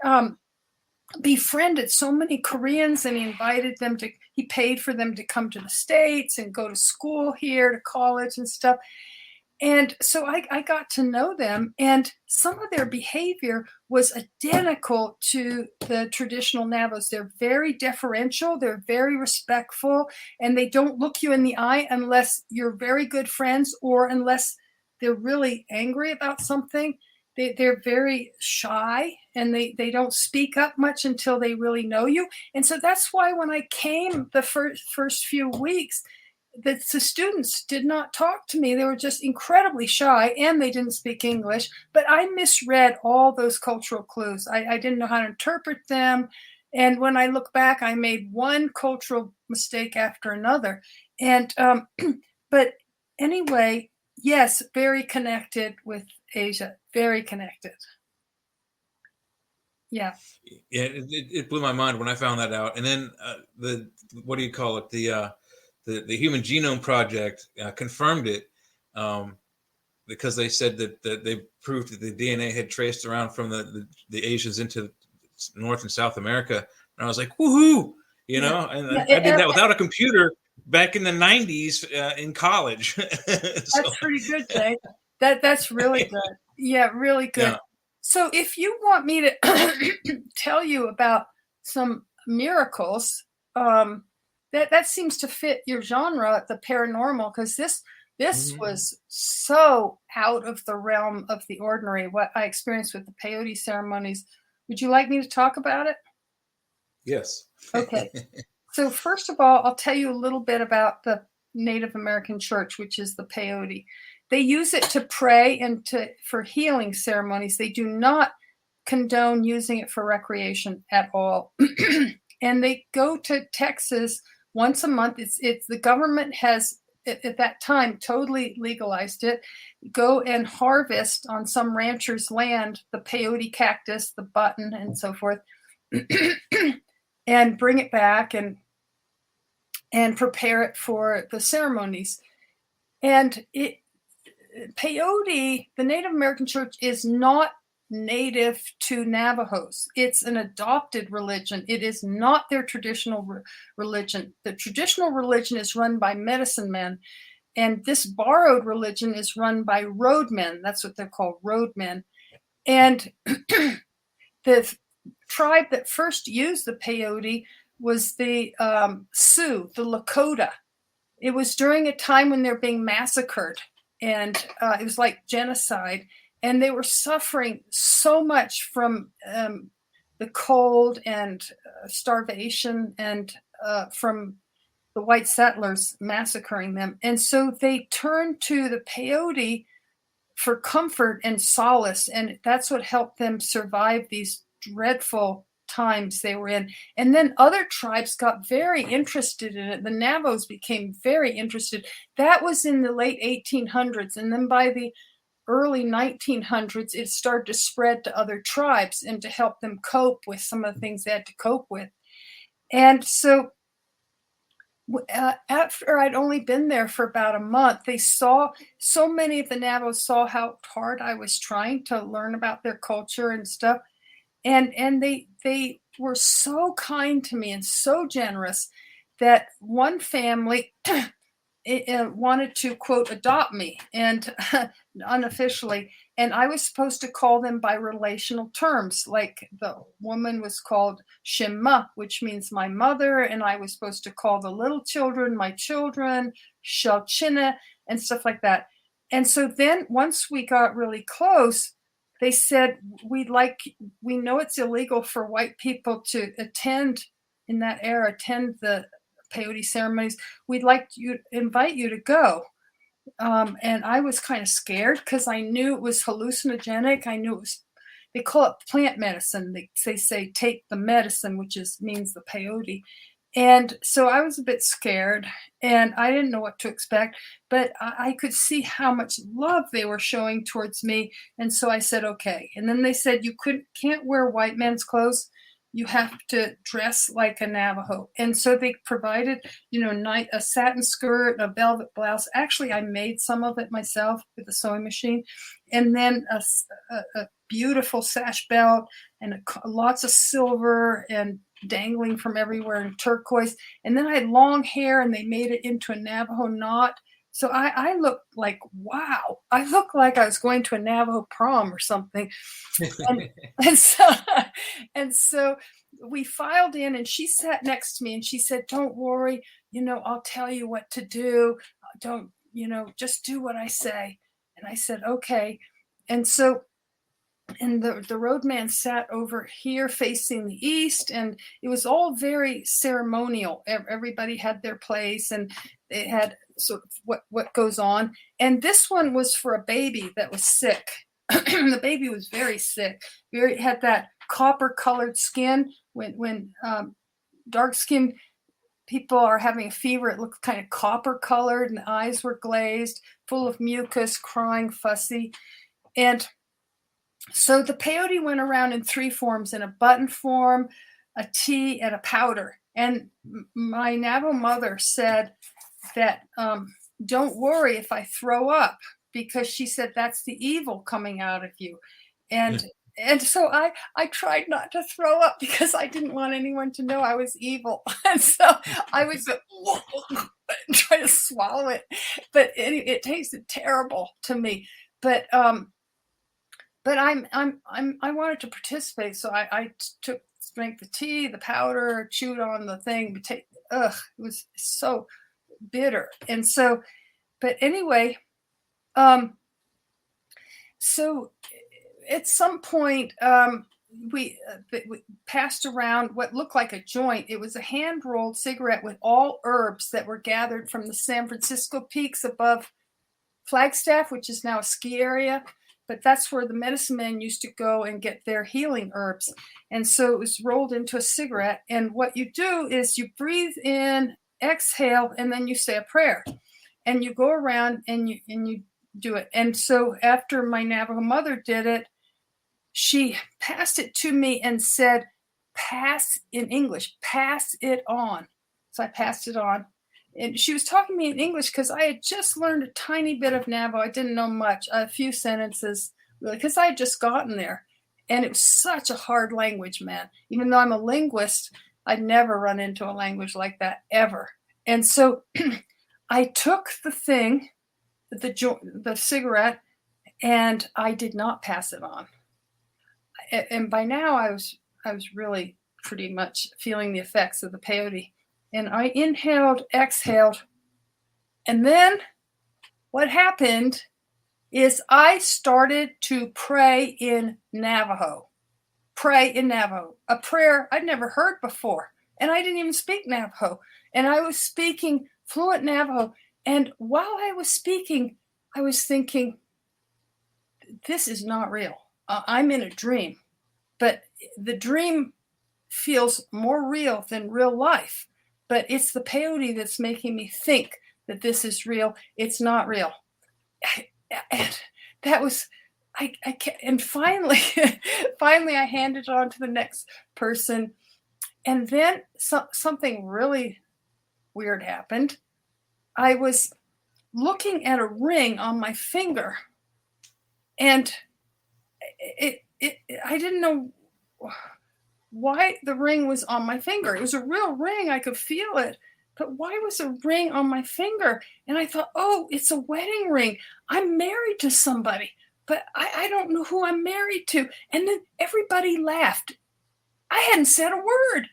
befriended so many Koreans, and he paid for them to come to the States and go to school here, to college and stuff. And so I got to know them, and some of their behavior was identical to the traditional Navajos. They're very deferential, they're very respectful, and they don't look you in the eye unless you're very good friends or unless they're really angry about something. They're very shy, and they don't speak up much until they really know you. And so that's why when I came the first few weeks, the students did not talk to me. They were just incredibly shy, and they didn't speak English. But I misread all those cultural clues. I didn't know how to interpret them. And when I look back, I made one cultural mistake after another. And but anyway, yes, very connected with Asia. Very connected. Yeah.
Yeah, it blew my mind when I found that out. And then what do you call it? The Human Genome Project confirmed it because they said that they proved that the DNA had traced around from the Asians into North and South America. And I was like, woohoo! You know, and I did that without a computer back in the 90s in college.
That's pretty good, Jay. That's really good. Yeah, really good.
Yeah.
So if you want me to tell you about some miracles, that seems to fit your genre, the paranormal, because this was so out of the realm of the ordinary, what I experienced with the peyote ceremonies. Would you like me to talk about it?
Yes.
Okay. So first of all, I'll tell you a little bit about the Native American church, which is the peyote. They use it to pray and for healing ceremonies. They do not condone using it for recreation at all. And they go to Texas once a month. It's the government has at that time totally legalized it. Go and harvest on some rancher's land the peyote cactus, the button, and so forth, and bring it back and prepare it for the ceremonies. And peyote, the Native American church, is not native to Navajos. It's an adopted religion. It is not their traditional religion. The traditional religion is run by medicine men, and this borrowed religion is run by roadmen. That's what they're called, roadmen. And the tribe that first used the peyote was the Sioux, the Lakota. It was during a time when they're being massacred, and it was like genocide. And they were suffering so much from the cold and starvation and from the white settlers massacring them. And so they turned to the peyote for comfort and solace. And that's what helped them survive these dreadful times they were in. And then other tribes got very interested in it. The Navajos became very interested. That was in the late 1800s. And then by the early 1900s, it started to spread to other tribes and to help them cope with some of the things they had to cope with. And so after I'd only been there for about a month, they saw, so many of the Navajos saw how hard I was trying to learn about their culture and stuff. And they were so kind to me and so generous that one family wanted to, quote, adopt me, and unofficially. And I was supposed to call them by relational terms. Like the woman was called Shema, which means my mother. And I was supposed to call the little children my children, Shalchina, and stuff like that. And so then once we got really close, they said, we know it's illegal for white people to attend in that era, attend the peyote ceremonies. We'd like to invite you to go. And I was kind of scared because I knew it was hallucinogenic. I knew it was, they call it plant medicine. They say take the medicine, which means the peyote. And so I was a bit scared, and I didn't know what to expect, but I could see how much love they were showing towards me. And so I said, okay. And then they said, you can't wear white men's clothes. You have to dress like a Navajo. And so they provided, a satin skirt, a velvet blouse. Actually, I made some of it myself with a sewing machine. And then a beautiful sash belt, and lots of silver and dangling from everywhere and turquoise. And then I had long hair and they made it into a Navajo knot. So I looked like, wow, I looked like I was going to a Navajo prom or something. And, and so, and so we filed in and she sat next to me and she said, don't worry, I'll tell you what to do. Don't, just do what I say. And I said, okay. And so, and the roadman sat over here facing the east, and it was all very ceremonial. Everybody had their place, and they had sort of what goes on. And this one was for a baby that was sick. The baby was very sick. Had that copper colored skin. When dark skinned people are having a fever, it looked kind of copper colored, and the eyes were glazed, full of mucus, crying, fussy. And so the peyote went around in 3 forms: in a button form, a tea, and a powder. And my Navajo mother said that don't worry if I throw up, because she said that's the evil coming out of you. And so I tried not to throw up because I didn't want anyone to know I was evil. And so I was trying to swallow it, but it tasted terrible to me. But I wanted to participate, so I drank the tea, the powder, chewed on the thing. It was so bitter. And so, but anyway, so at some point, we passed around what looked like a joint. It was a hand-rolled cigarette with all herbs that were gathered from the San Francisco peaks above Flagstaff, which is now a ski area. But that's where the medicine men used to go and get their healing herbs. And so it was rolled into a cigarette. And what you do is you breathe in, exhale, and then you say a prayer. And you go around and you do it. And so after my Navajo mother did it, she passed it to me and said, pass, in English, pass it on. So I passed it on. And she was talking to me in English because I had just learned a tiny bit of Navajo. I didn't know much, a few sentences, really, because I had just gotten there. And it was such a hard language, man. Even though I'm a linguist, I'd never run into a language like that, ever. And so I took the thing, the cigarette, and I did not pass it on. And by now, I was really pretty much feeling the effects of the peyote. And I inhaled, exhaled. And then what happened is I started to pray in Navajo. A prayer I'd never heard before. And I didn't even speak Navajo. And I was speaking fluent Navajo. And while I was speaking, I was thinking, this is not real. I'm in a dream. But the dream feels more real than real life. But it's the peyote that's making me think that this is real. It's not real. And that was, I can't, and finally I handed it on to the next person. And then something really weird happened. I was looking at a ring on my finger, and I didn't know why the ring was on my finger. It was a real ring. I could feel it. But why was a ring on my finger? And I thought, oh, it's a wedding ring. I'm married to somebody, but I don't know who I'm married to. And then everybody laughed. I hadn't said a word.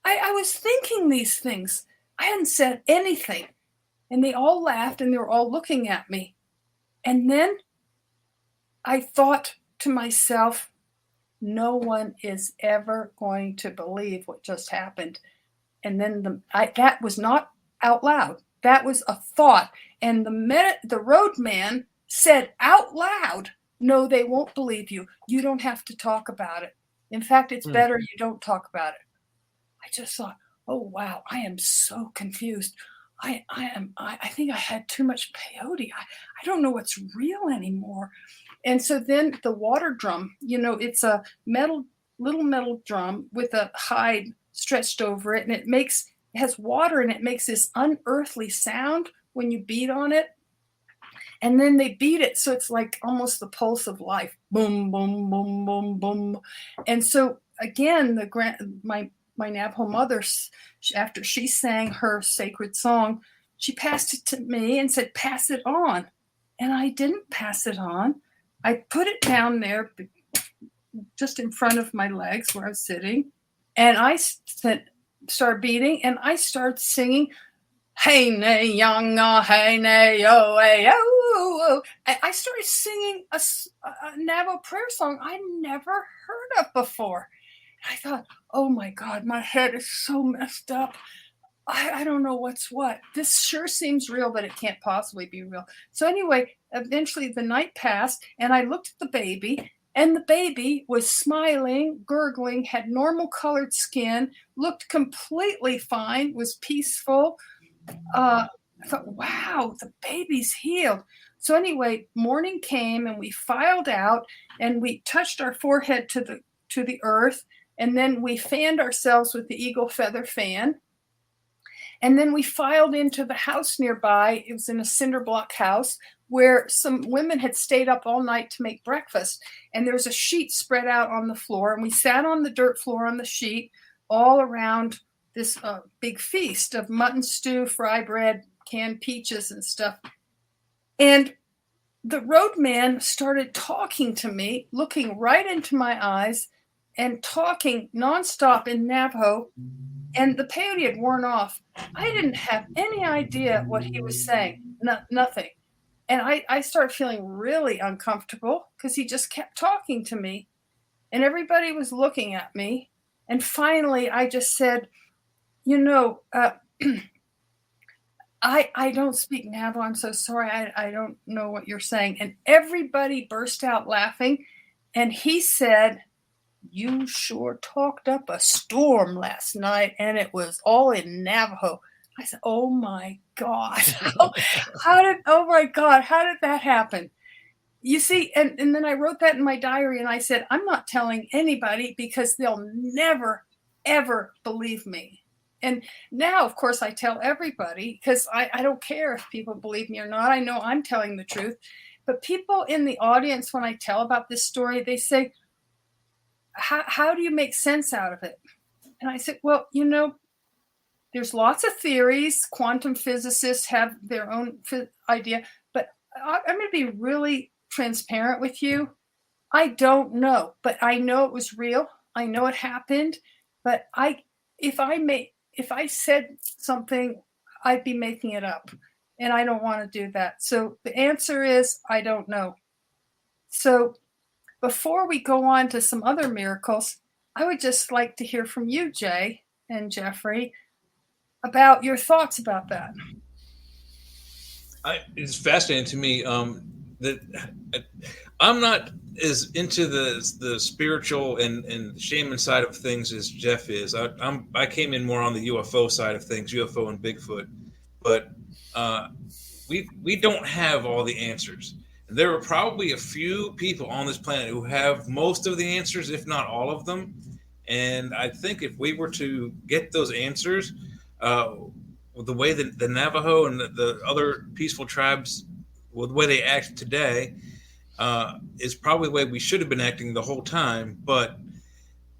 I was thinking these things. I hadn't said anything. And they all laughed, and they were all looking at me. And then I thought to myself, no one is ever going to believe what just happened. And then that was not out loud. That was a thought. And the roadman said out loud, no, they won't believe you. You don't have to talk about it. In fact, it's better you don't talk about it. I just thought, oh, wow, I am so confused. I think I had too much peyote. I don't know what's real anymore. And so then the water drum, it's a little metal drum with a hide stretched over it, and it has water, and it makes this unearthly sound when you beat on it. and then they beat it so it's like almost the pulse of life, boom, boom, boom, boom, boom. And so again, my Navajo mother, after she sang her sacred song, she passed it to me and said, "Pass it on." And I didn't pass it on. I put it down there just in front of my legs where I was sitting, and I started beating, and I started singing, "Hey nay young, hey nay yo hey oh." I started singing a Navajo prayer song I'd never heard of before. I thought, oh my God, my head is so messed up. I don't know what's what. This sure seems real, but it can't possibly be real. So anyway, eventually the night passed, and I looked at the baby, and the baby was smiling, gurgling, had normal colored skin, looked completely fine, was peaceful. I thought, wow, the baby's healed. So anyway, morning came, and we filed out, and we touched our forehead to the earth, and then we fanned ourselves with the eagle feather fan. And then we filed into the house nearby. It was in a cinder block house where some women had stayed up all night to make breakfast. And there was a sheet spread out on the floor. And we sat on the dirt floor on the sheet all around this big feast of mutton stew, fry bread, canned peaches and stuff. And the roadman started talking to me, looking right into my eyes and talking nonstop in Navajo. And the peyote had worn off. I didn't have any idea what he was saying. Nothing. And I started feeling really uncomfortable because he just kept talking to me. And everybody was looking at me. And finally, I just said, I don't speak Navajo. I'm so sorry. I don't know what you're saying. And everybody burst out laughing. And he said, "You sure talked up a storm last night, and it was all in Navajo." I said, "Oh my God. Oh my God, how did that happen?" You see, and then I wrote that in my diary, and I said, I'm not telling anybody because they'll never, ever believe me. And now, of course, I tell everybody because I don't care if people believe me or not. I know I'm telling the truth. But people in the audience, when I tell about this story, they say, how do you make sense out of it? And I said, well, there's lots of theories. Quantum physicists have their own idea. But I'm going to be really transparent with you. I don't know, but I know it was real. I know it happened. But if I said something, I'd be making it up. And I don't want to do that. So the answer is, I don't know. So before we go on to some other miracles, I would just like to hear from you, Jay and Jeffrey, about your thoughts about that.
It's fascinating to me that I'm not as into the spiritual and shaman side of things as Jeff is. I came in more on the UFO side of things, UFO and Bigfoot, but we don't have all the answers. There are probably a few people on this planet who have most of the answers, if not all of them. And I think if we were to get those answers, the way that the Navajo and the other peaceful tribes, well, the way they act today, is probably the way we should have been acting the whole time. But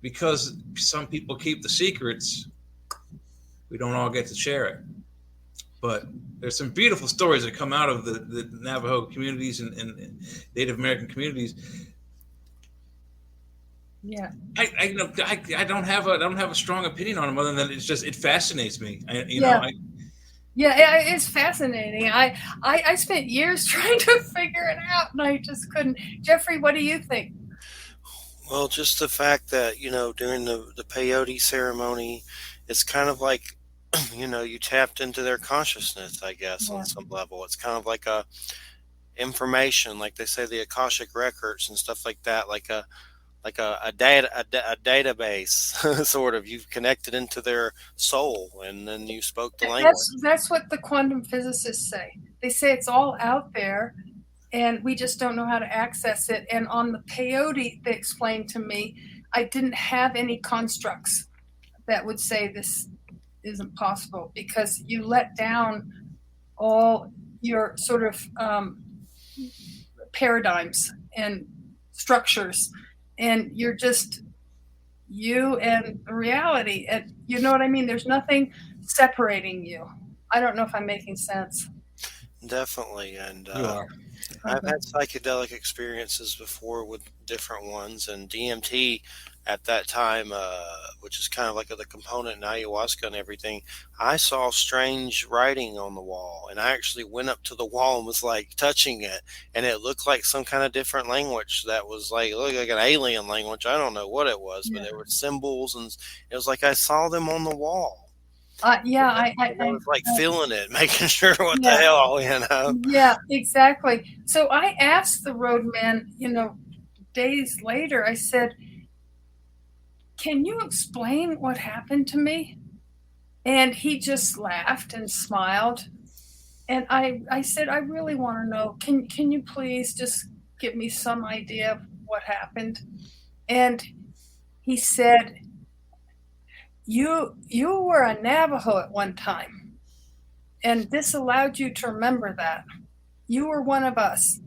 because some people keep the secrets, we don't all get to share it. But there's some beautiful stories that come out of the Navajo communities and Native American communities.
Yeah,
I don't have a strong opinion on them other than it fascinates me.
Yeah, it's fascinating. I spent years trying to figure it out, and I just couldn't. Jeffrey, what do you think?
Well, just the fact that, during the peyote ceremony, it's kind of like, you tapped into their consciousness, I guess, on some level. It's kind of like a information, like they say, the Akashic records and stuff like that, like a database, sort of. You've connected into their soul, and then you spoke the language.
That's what the quantum physicists say. They say it's all out there, and we just don't know how to access it. And on the peyote, they explained to me, I didn't have any constructs that would say this isn't possible, because you let down all your sort of paradigms and structures, and you're just you and reality. And you know what I mean? There's nothing separating you. I don't know if I'm making sense.
Definitely. And
You are.
I've had psychedelic experiences before with different ones, and DMT at that time, which is kind of like the component in ayahuasca and everything. I saw strange writing on the wall, and I actually went up to the wall and was like touching it, and it looked like some kind of different language that was like looked like an alien language. I don't know what it was, but
Yeah.
there were symbols, and it was like I saw them on the wall.
Yeah,
I was like feeling it, making sure what the
Yeah.
hell, you know.
Yeah, exactly. So I asked the roadman, days later, I said, "Can you explain what happened to me?" And he just laughed and smiled. And I said, "I really want to know. Can you please just give me some idea of what happened?" And he said, You were a Navajo at one time, and this allowed you to remember that. You were one of us.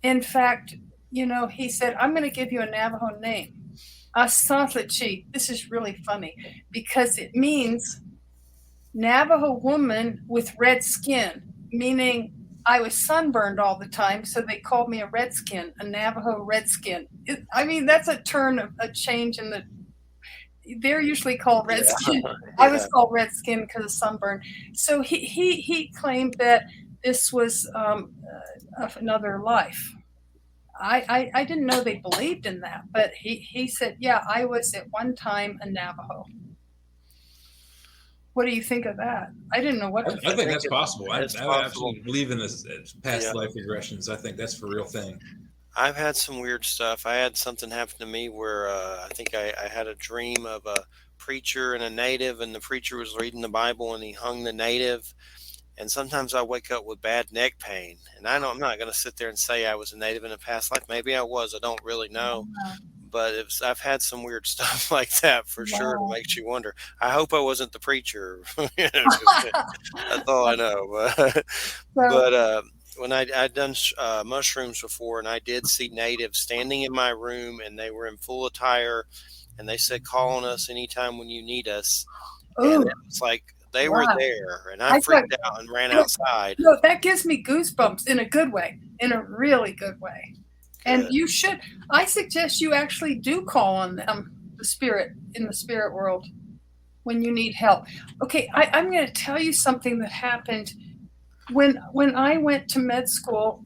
In fact, he said, "I'm going to give you a Navajo name. Asantlachi." This is really funny because it means Navajo woman with red skin, meaning I was sunburned all the time, so they called me a redskin, a Navajo redskin. That's a change in the. They're usually called redskin.
Yeah.
I was called redskin because of sunburn. So he claimed that this was another life. I didn't know they believed in that, but he said, "Yeah, I was at one time a Navajo." What do you think of that? I didn't know what to think.
I think that's possible. I
possible.
absolutely believe in this past life regressions. I think that's a real thing.
I've had some weird stuff. I had something happen to me where I think I had a dream of a preacher and a native, and the preacher was reading the Bible and he hung the native. And sometimes I wake up with bad neck pain. And I'm not going to sit there and say I was a native in a past life. Maybe I was. I don't really know. But I've had some weird stuff like that for sure. It makes you wonder. I hope I wasn't the preacher. That's all I know. But when I'd done mushrooms before, and I did see natives standing in my room, and they were in full attire, and they said, "Call on us anytime when you need us." And it was like they were there, and I freaked out and ran outside.
No, that gives me goosebumps in a good way, in a really good way. And you should. I suggest you actually do call on them, the spirit in the spirit world, when you need help. Okay, I'm going to tell you something that happened when I went to med school.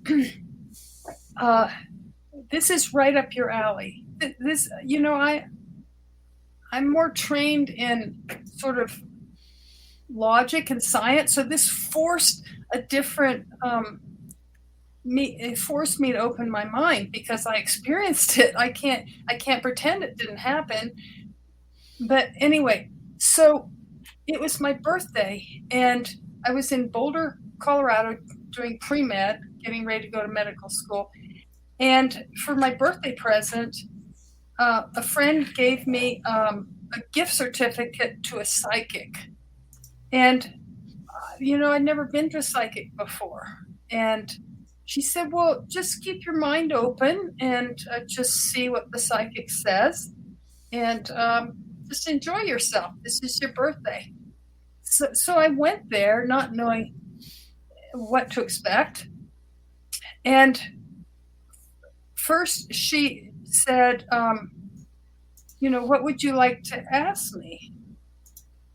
This is right up your alley. This, I'm more trained in sort of logic and science, so this forced a different. It forced me to open my mind because I experienced it. I can't pretend it didn't happen. But anyway, so it was my birthday, and I was in Boulder, Colorado, doing pre-med, getting ready to go to medical school. And for my birthday present, a friend gave me a gift certificate to a psychic. And, I'd never been to a psychic before. And she said, "Well, just keep your mind open and just see what the psychic says, and just enjoy yourself. This is your birthday." So I went there not knowing what to expect. And first she said, "What would you like to ask me?"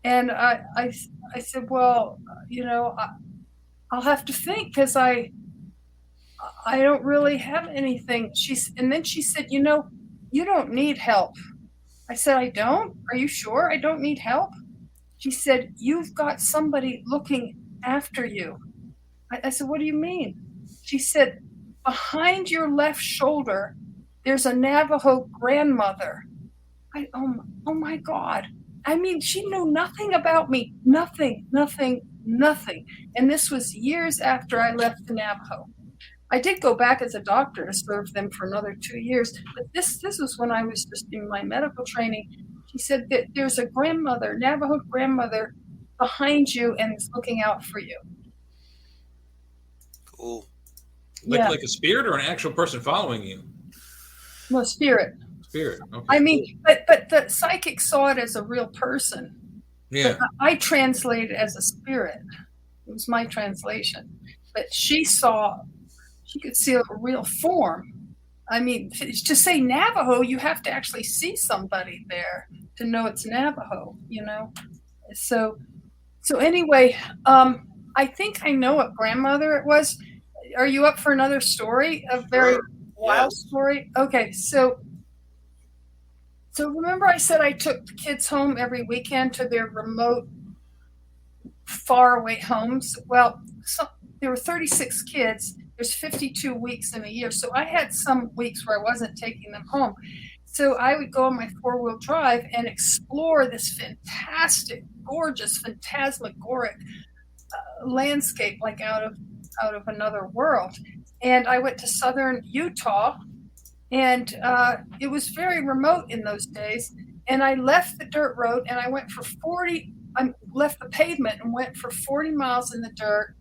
And I said, "Well, I'll have to think because I don't really have anything." And then she said, "You don't need help." I said, "I don't? Are you sure I don't need help?" She said, "You've got somebody looking after you." I said, "What do you mean?" She said, "Behind your left shoulder, there's a Navajo grandmother." Oh my God. I mean, she knew nothing about me. Nothing. And this was years after I left the Navajo. I did go back as a doctor to serve them for another 2 years, but this was when I was just in my medical training. She said that there's a grandmother, Navajo grandmother, behind you and is looking out for you.
Cool.
Yeah.
Like a spirit or an actual person following you?
No, spirit.
Spirit. Okay.
I mean, but the psychic saw it as a real person.
Yeah.
But I translated it as a spirit. It was my translation. But she could see a real form. I mean, to say Navajo, you have to actually see somebody there to know it's Navajo, you know? So anyway, I think I know what grandmother it was. Are you up for another story? A very wild story? Okay, so remember I said I took the kids home every weekend to their remote, faraway homes? Well, there were 36 kids. There's 52 weeks in a year. So I had some weeks where I wasn't taking them home. So I would go on my four-wheel drive and explore this fantastic, gorgeous, phantasmagoric landscape, like out of another world. And I went to southern Utah, and it was very remote in those days. And I left the dirt road and I went for 40. I left the pavement and went for 40 miles in the dirt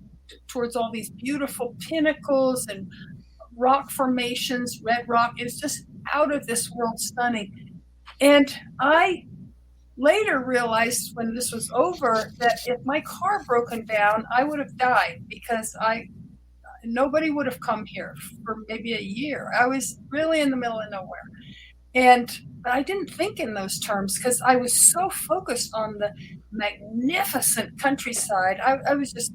towards all these beautiful pinnacles and rock formations, red rock. It's just out of this world stunning. And I later realized when this was over that if my car broken down, I would have died because nobody would have come here for maybe a year. I was really in the middle of nowhere. But I didn't think in those terms because I was so focused on the magnificent countryside. I was just,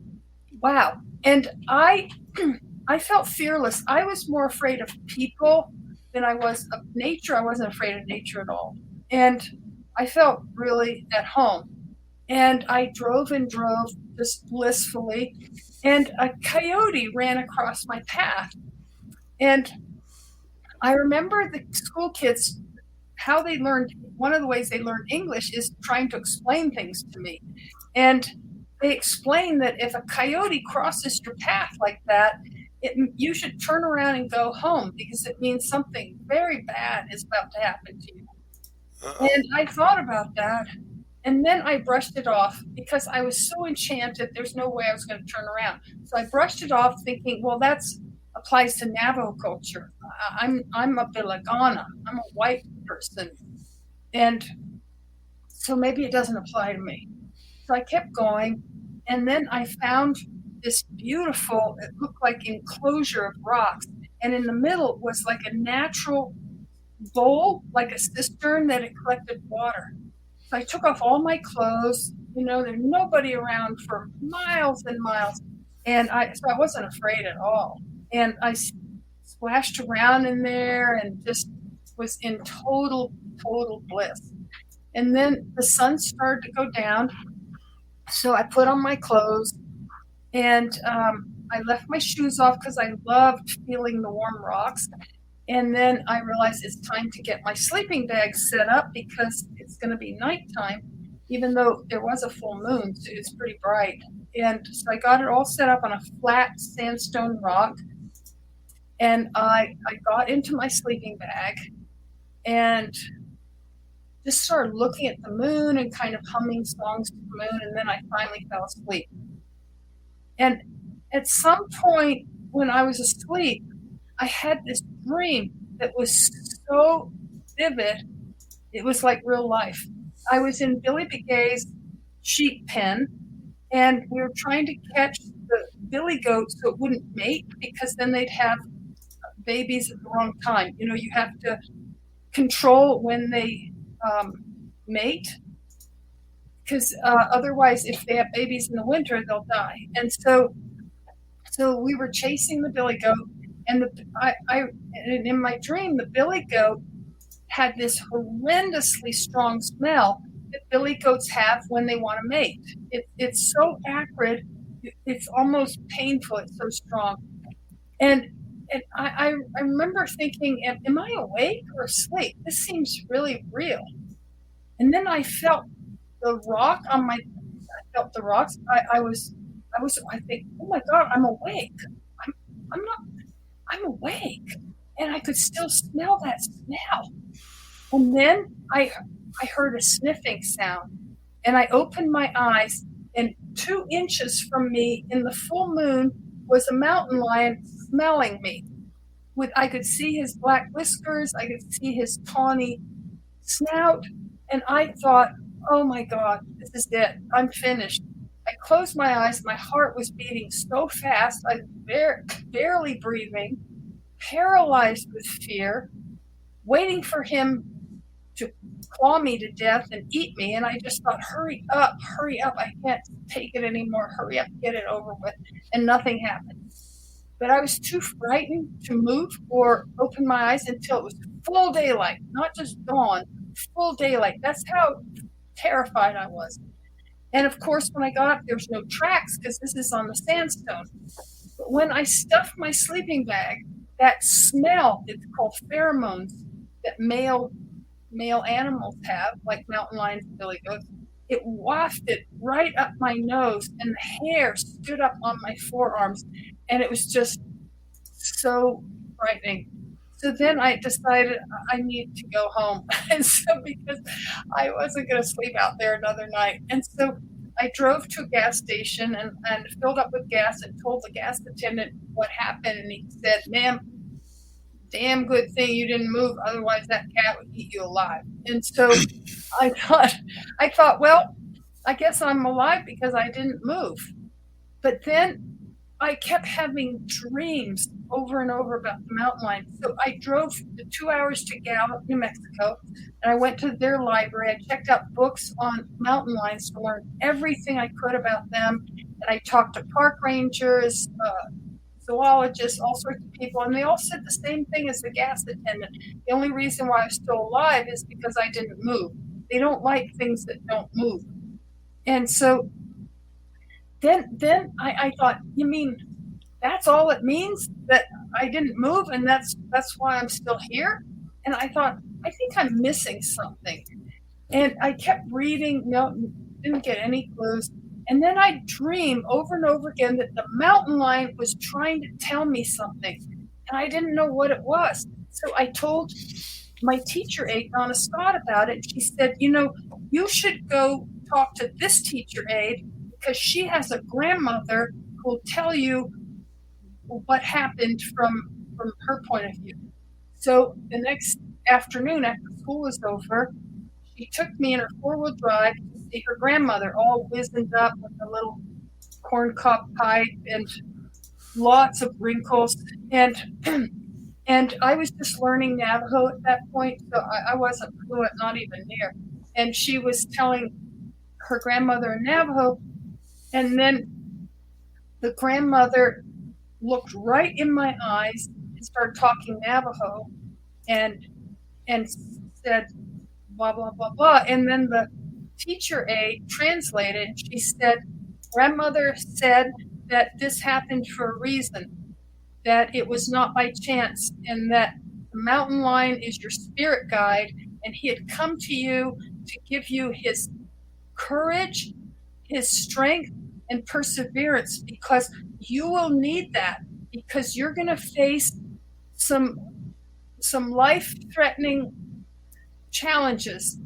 wow. And I felt fearless. I was more afraid of people than I was of nature. I wasn't afraid of nature at all. And I felt really at home. And I drove and drove just blissfully. And a coyote ran across my path. And I remember the school kids, how they learned, one of the ways they learned English is trying to explain things to me. And they explained that if a coyote crosses your path like that, you should turn around and go home because it means something very bad is about to happen to you. And I thought about that. And then I brushed it off because I was so enchanted. There's no way I was going to turn around. So I brushed it off thinking, well, that applies to Navajo culture. I'm a Bilagana. I'm a white person. And so maybe it doesn't apply to me. So I kept going. And then I found this beautiful, it looked like enclosure of rocks. And in the middle was like a natural bowl, like a cistern that had collected water. So I took off all my clothes. There's nobody around for miles and miles. And so I wasn't afraid at all. And I splashed around in there and just was in total bliss. And then the sun started to go down. So I put on my clothes and I left my shoes off because I loved feeling the warm rocks. And then I realized it's time to get my sleeping bag set up because it's going to be nighttime, even though there was a full moon, so it's pretty bright. And so I got it all set up on a flat sandstone rock. And I got into my sleeping bag and just started looking at the moon and kind of humming songs to the moon. And then I finally fell asleep. And at some point when I was asleep, I had this dream that was so vivid. It was like real life. I was in Billy Begay's sheep pen, and we were trying to catch the billy goat so it wouldn't mate because then they'd have babies at the wrong time. You have to control when they mate because otherwise, if they have babies in the winter, they'll die. And so we were chasing the billy goat. And in my dream, the billy goat had this horrendously strong smell that billy goats have when they want to mate. It's so acrid, it's almost painful. It's so strong. And I remember thinking, am I awake or asleep? This seems really real. And then I felt the rock on I felt the rocks. I think, oh my God, I'm awake. I'm awake, and I could still smell that smell. And then I heard a sniffing sound, and I opened my eyes, and 2 inches from me in the full moon was a mountain lion smelling me. I could see his black whiskers, I could see his tawny snout, and I thought, oh my God, this is it. I'm finished. I closed my eyes. My heart was beating so fast. I was barely breathing, paralyzed with fear, waiting for him to claw me to death and eat me. And I just thought, hurry up, hurry up. I can't take it anymore. Hurry up, get it over with. And nothing happened. But I was too frightened to move or open my eyes until it was full daylight, not just dawn, full daylight. That's how terrified I was. And of course, when I got up, there was no tracks because this is on the sandstone. But when I stuffed my sleeping bag, that smell, it's called pheromones, that male animals have, like mountain lions and billy goats, it wafted right up my nose, and the hair stood up on my forearms, and it was just so frightening. So then I decided I need to go home. And so because I wasn't going to sleep out there another night. And so I drove to a gas station and filled up with gas and told the gas attendant what happened. And he said, ma'am, damn good thing you didn't move. Otherwise that cat would eat you alive. And so I thought, well, I guess I'm alive because I didn't move. But then I kept having dreams over and over about the mountain lion. So I drove the 2 hours to Gallup, New Mexico, and I went to their library. I checked out books on mountain lions to learn everything I could about them. And I talked to park rangers, zoologists, all sorts of people, and they all said the same thing as the gas attendant. The only reason why I'm still alive is because I didn't move. They don't like things that don't move. And so then I thought, you mean that's all it means, that I didn't move, and that's why I'm still here? And I thought, I think I'm missing something. And I kept reading, no, didn't get any clues. And then I dreamed over and over again that the mountain lion was trying to tell me something, and I didn't know what it was. So I told my teacher aide, Donna Scott, about it. She said, you should go talk to this teacher aide because she has a grandmother who will tell you what happened from her point of view. So the next afternoon after school was over, she took me in her four-wheel drive to see her grandmother, all wizened up with a little corncob pipe and lots of wrinkles. And I was just learning Navajo at that point, so I wasn't fluent, not even near. And she was telling her grandmother in Navajo, and then the grandmother looked right in my eyes and started talking Navajo and said, blah, blah, blah, blah. And then the teacher aide translated. She said, grandmother said that this happened for a reason, that it was not by chance, and that the mountain lion is your spirit guide, and he had come to you to give you his courage, his strength, and perseverance, because you will need that, because you're going to face some life-threatening challenges.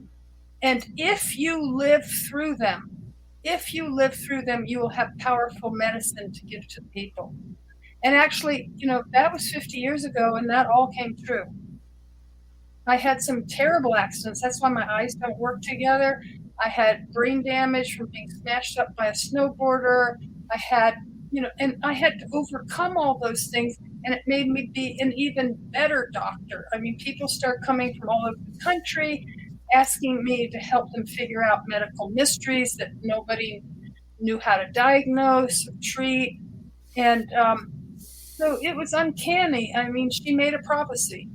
And if you live through them, you will have powerful medicine to give to people. And actually, that was 50 years ago, and that all came true. I had some terrible accidents. That's why my eyes don't work together. I had brain damage from being smashed up by a snowboarder. I had to overcome all those things, and it made me be an even better doctor. I mean, people start coming from all over the country, asking me to help them figure out medical mysteries that nobody knew how to diagnose or treat. And so it was uncanny. I mean, she made a prophecy.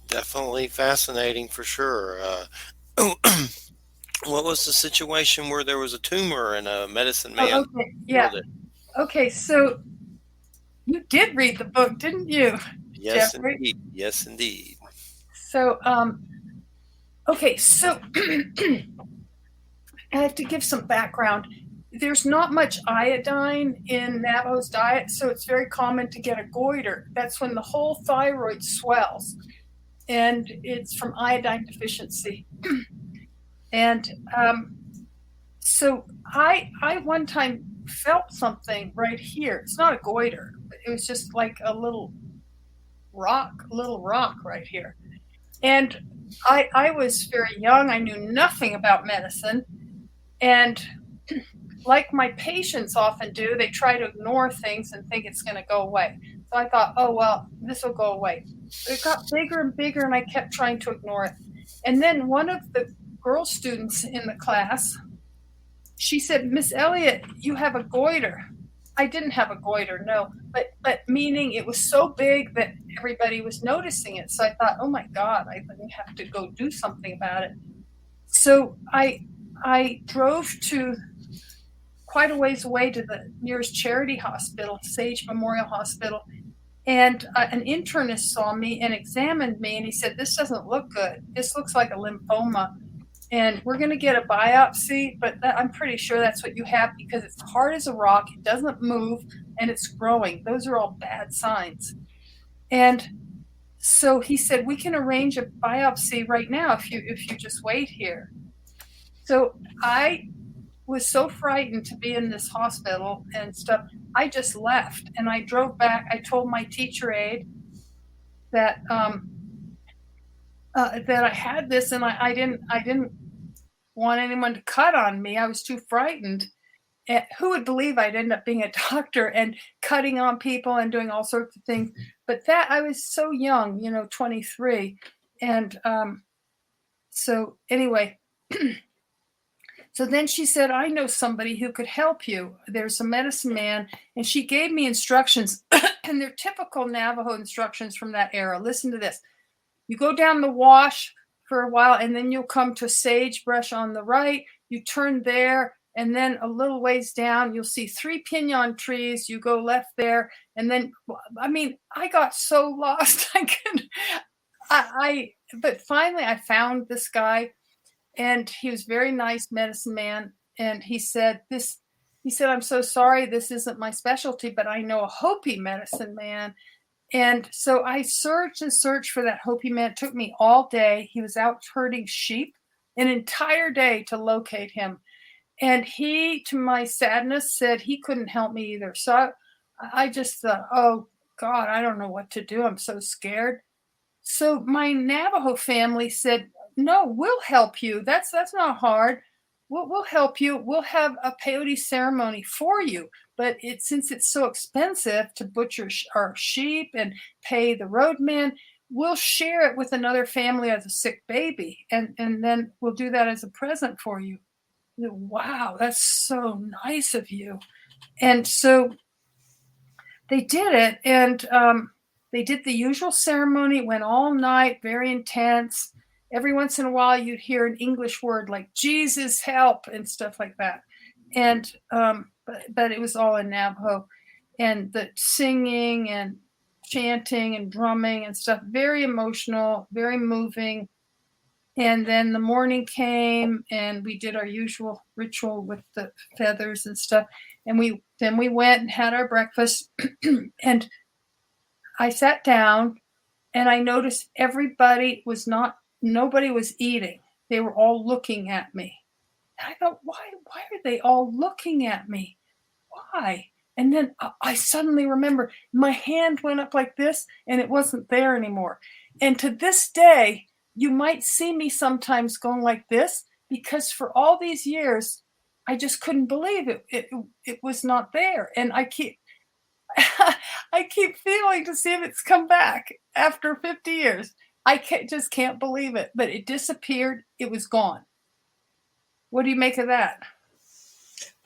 Definitely fascinating for sure. What was the situation where there was a tumor and a medicine man?
Oh, okay. Yeah. Okay, so you did read the book, didn't you?
Yes,
Jeffrey?
indeed. Yes, indeed.
So, okay, so I have to give some background. There's not much iodine in Navajo's diet, so it's very common to get a goiter. That's when the whole thyroid swells, and it's from iodine deficiency. And so I one time felt something right here. It's not a goiter. It was just like a little rock right here. And I was very young. I knew nothing about medicine. And like my patients often do, they try to ignore things and think it's going to go away. So I thought, oh, well, this will go away. But it got bigger and bigger, and I kept trying to ignore it. And then one of the girl students in the class, she said, Miss Elliot, you have a goiter. I didn't have a goiter, no, but meaning it was so big that everybody was noticing it. So I thought, oh my God, I have to go do something about it. So I drove to quite a ways away to the nearest charity hospital, Sage Memorial Hospital, and an internist saw me and examined me, and he said, this doesn't look good. This looks like a lymphoma, and we're going to get a biopsy, but I'm pretty sure that's what you have because it's hard as a rock, it doesn't move, and it's growing. Those are all bad signs. And so he said, we can arrange a biopsy right now if you just wait here. So I was so frightened to be in this hospital and stuff. I just left and I drove back. I told my teacher aide that that I had this, and I didn't want anyone to cut on me. I was too frightened. And who would believe I'd end up being a doctor and cutting on people and doing all sorts of things? But that I was so young, 23, and so anyway. So then she said, I know somebody who could help you. There's a medicine man. And she gave me instructions, and they're typical Navajo instructions from that era. Listen to this. You go down the wash for a while, and then you'll come to sagebrush on the right. You turn there, and then a little ways down, you'll see 3 pinon trees. You go left there. And then, I got so lost. But finally I found this guy. And he was a very nice medicine man. And he said, I'm so sorry, this isn't my specialty, but I know a Hopi medicine man. And so I searched and searched for that Hopi man. It took me all day. He was out herding sheep, an entire day to locate him. And he, to my sadness, said he couldn't help me either. So I just thought, oh God, I don't know what to do. I'm so scared. So my Navajo family said, no, we'll help you. That's not hard. We'll help you. We'll have a peyote ceremony for you. But since it's so expensive to butcher our sheep and pay the roadman, we'll share it with another family as a sick baby. And then we'll do that as a present for you. Wow, that's so nice of you. And so they did it. And they did the usual ceremony. It went all night, very intense. Every once in a while, you'd hear an English word like Jesus help and stuff like that. And but it was all in Navajo. And the singing and chanting and drumming and stuff, very emotional, very moving. And then the morning came, and we did our usual ritual with the feathers and stuff. And we went and had our breakfast. And I sat down, and I noticed nobody was eating. They were all looking at me. And I thought, why are they all looking at me? Why? And then I suddenly remember my hand went up like this, and it wasn't there anymore. And to this day, you might see me sometimes going like this, because for all these years, I just couldn't believe it. It was not there. And I keep feeling to see if it's come back after 50 years. I just can't believe it, but it disappeared. It was gone. What do you make of that?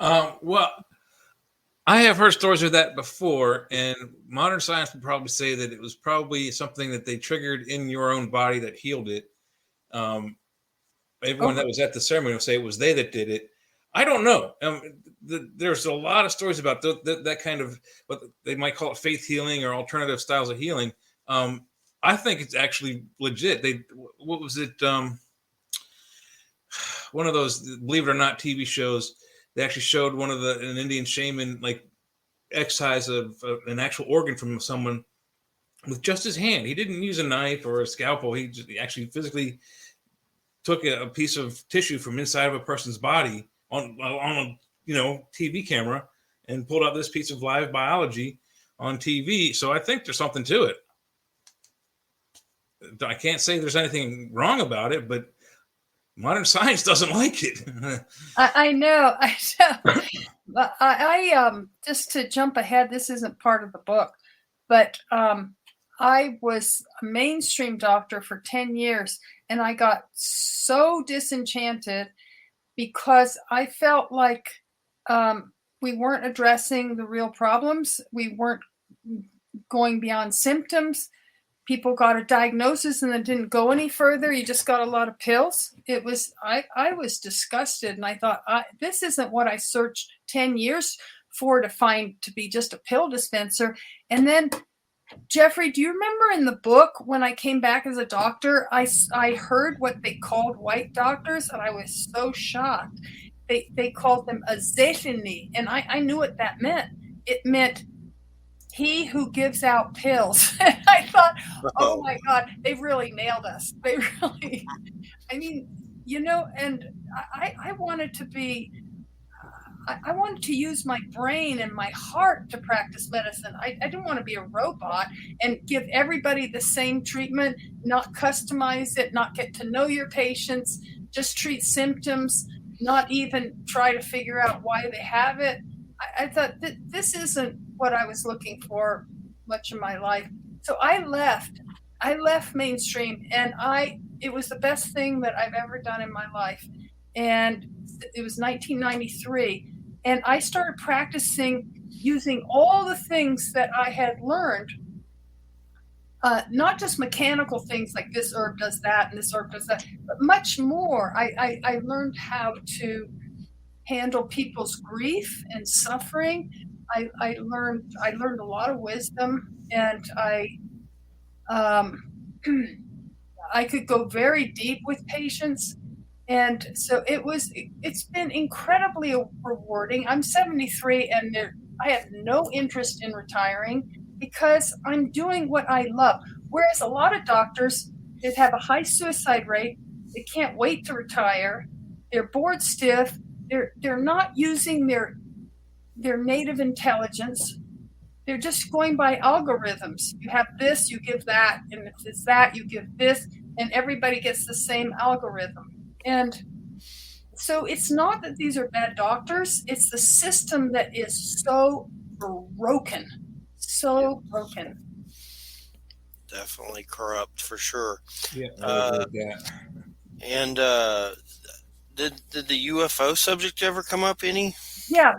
Well, I have heard stories of that before, and modern science would probably say that it was probably something that they triggered in your own body that healed it. Everyone that was at the ceremony will say it was they that did it. I don't know. There's a lot of stories about that kind of what they might call it faith healing or alternative styles of healing. I think it's actually legit. What was it? One of those, believe it or not, TV shows. They actually showed an Indian shaman like excise of an actual organ from someone with just his hand. He didn't use a knife or a scalpel. He actually physically took a piece of tissue from inside of a person's body on a TV camera and pulled out this piece of live biology on TV. So I think there's something to it. I can't say there's anything wrong about it, but modern science doesn't like it.
I know. I just to jump ahead, this isn't part of the book, but I was a mainstream doctor for 10 years, and I got so disenchanted because I felt like we weren't addressing the real problems. We weren't going beyond symptoms. People got a diagnosis and then didn't go any further. You just got a lot of pills. I was disgusted, and I thought, this isn't what I searched 10 years for to be just a pill dispenser. And then, Jeffrey, do you remember in the book when I came back as a doctor, I heard what they called white doctors, and I was so shocked. They called them a zetini, and I knew what that meant. It meant he who gives out pills. And I thought, oh my God, they really nailed us. They really, I mean, and I wanted to be, I wanted to use my brain and my heart to practice medicine. I didn't want to be a robot and give everybody the same treatment, not customize it, not get to know your patients, just treat symptoms, not even try to figure out why they have it. I thought this isn't what I was looking for much of my life. So I left mainstream, and it was the best thing that I've ever done in my life. And it was 1993. And I started practicing using all the things that I had learned, not just mechanical things like this herb does that and this herb does that, but much more. I learned how to handle people's grief and suffering. I learned a lot of wisdom, and I could go very deep with patients. And so it's been incredibly rewarding. I'm 73, and I have no interest in retiring because I'm doing what I love. Whereas a lot of doctors that have a high suicide rate, they can't wait to retire. They're bored stiff. They're not using their native intelligence. They're just going by algorithms. You have this, you give that, and if it's that, you give this, and everybody gets the same algorithm. And so it's not that these are bad doctors, it's the system that is so broken. So broken.
Definitely corrupt for sure.
Yeah.
And did the UFO subject ever come up any?
Yeah,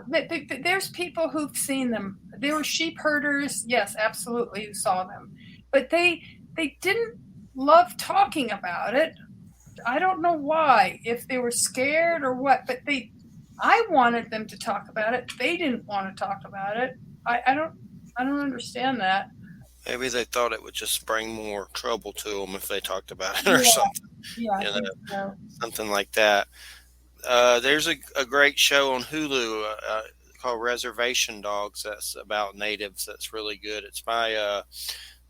there's people who've seen them. They were sheep herders, yes, absolutely, who saw them. But they didn't love talking about it. I don't know why, if they were scared or what, but I wanted them to talk about it. They didn't want to talk about it. I don't understand that.
Maybe they thought it would just bring more trouble to them if they talked about it or something.
Yeah, I think so.
Something like that. There's a great show on Hulu called Reservation Dogs that's about natives. That's really good. It's by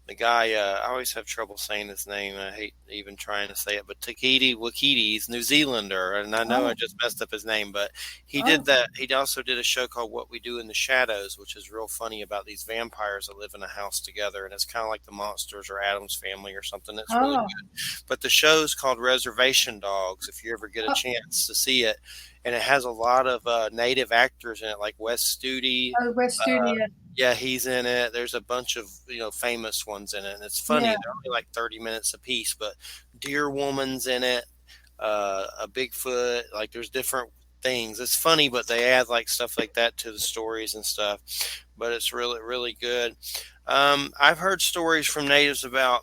the guy, I always have trouble saying his name. I hate even trying to say it, but Takiti Wakiti, he's New Zealander, and I know I just messed up his name, but he did that. He also did a show called What We Do in the Shadows, which is real funny about these vampires that live in a house together, and it's kind of like the Monsters or Addams Family or something. It's really good. But the show's called Reservation Dogs, if you ever get a chance to see it. And it has a lot of native actors in it, like Wes Studi.
Oh, Wes Studi.
Yeah, he's in it. There's a bunch of famous ones in it, and it's funny. They're only like 30 minutes a piece, but Deer Woman's in it. A Bigfoot. Like there's different things. It's funny, but they add like stuff like that to the stories and stuff. But it's really, really good. I've heard stories from natives about,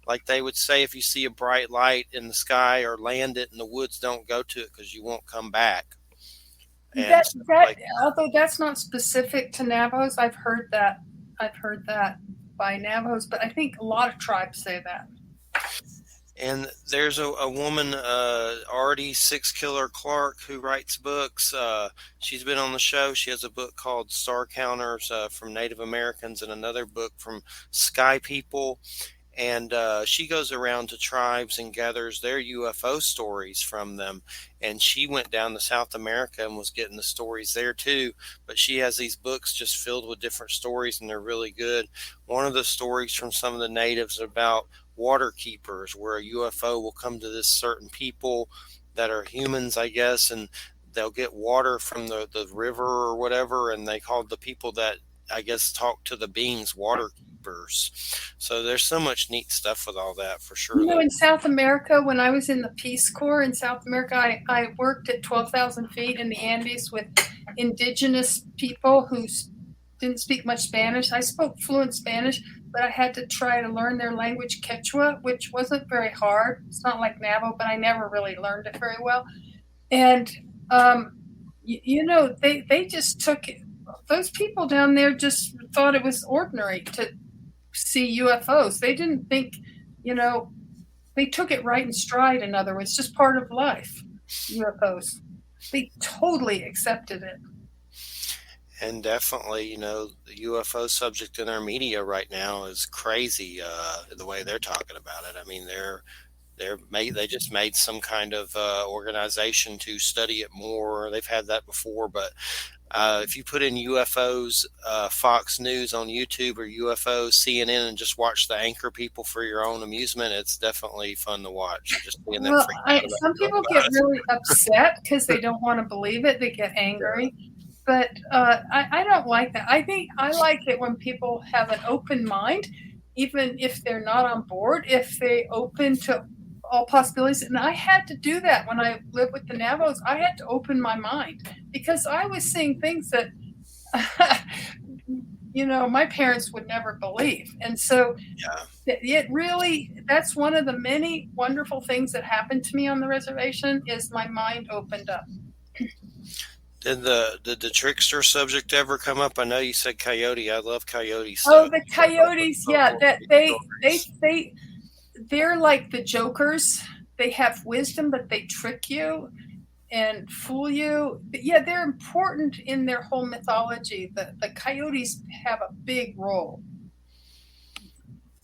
like they would say, if you see a bright light in the sky or land it in the woods, don't go to it because you won't come back.
Although that's not specific to Navajos, I've heard that by Navajos, but I think a lot of tribes say that.
And there's a woman, Artie Six Killer Clark, who writes books. She's been on the show. She has a book called Star Counters from Native Americans and another book from Sky People. and she goes around to tribes and gathers their UFO stories from them. And she went down to South America and was getting the stories there too. But she has these books just filled with different stories, and they're really good. One of the stories from some of the natives about water keepers, where a UFO will come to this certain people that are humans, I guess, and they'll get water from the river or whatever, and they called the people that, I guess, talk to the beings water keepers. So there's so much neat stuff with all that for sure.
In South America, when I was in the Peace Corps in South America, I worked at 12,000 feet in the Andes with indigenous people who didn't speak much Spanish. I spoke fluent Spanish, but I had to try to learn their language, Quechua, which wasn't very hard. It's not like Navajo, but I never really learned it very well. And, they just took it. Those people down there just thought it was ordinary to see UFOs. They didn't think, they took it right in stride, in other words, just part of life, UFOs. They totally accepted it.
And definitely, the UFO subject in our media right now is crazy. The way they're talking about it. I mean, they just made some kind of organization to study it more. They've had that before, but if you put in UFOs, Fox News on YouTube, or UFOs CNN, and just watch the anchor people for your own amusement, it's definitely fun to watch. Just seeing them
some people get really upset because they don't want to believe it. They get angry. But I don't like that. I think I like it when people have an open mind, even if they're not on board, if they open to all possibilities. And I had to do that when I lived with the Navajos. I had to open my mind because I was seeing things that, my parents would never believe. And so it really, that's one of the many wonderful things that happened to me on the reservation, is my mind opened up.
Did the trickster subject ever come up? I know you said coyote. I love coyotes.
Oh, the coyotes! Yeah, that they're like the jokers. They have wisdom, but they trick you and fool you. But yeah, they're important in their whole mythology. The coyotes have a big role.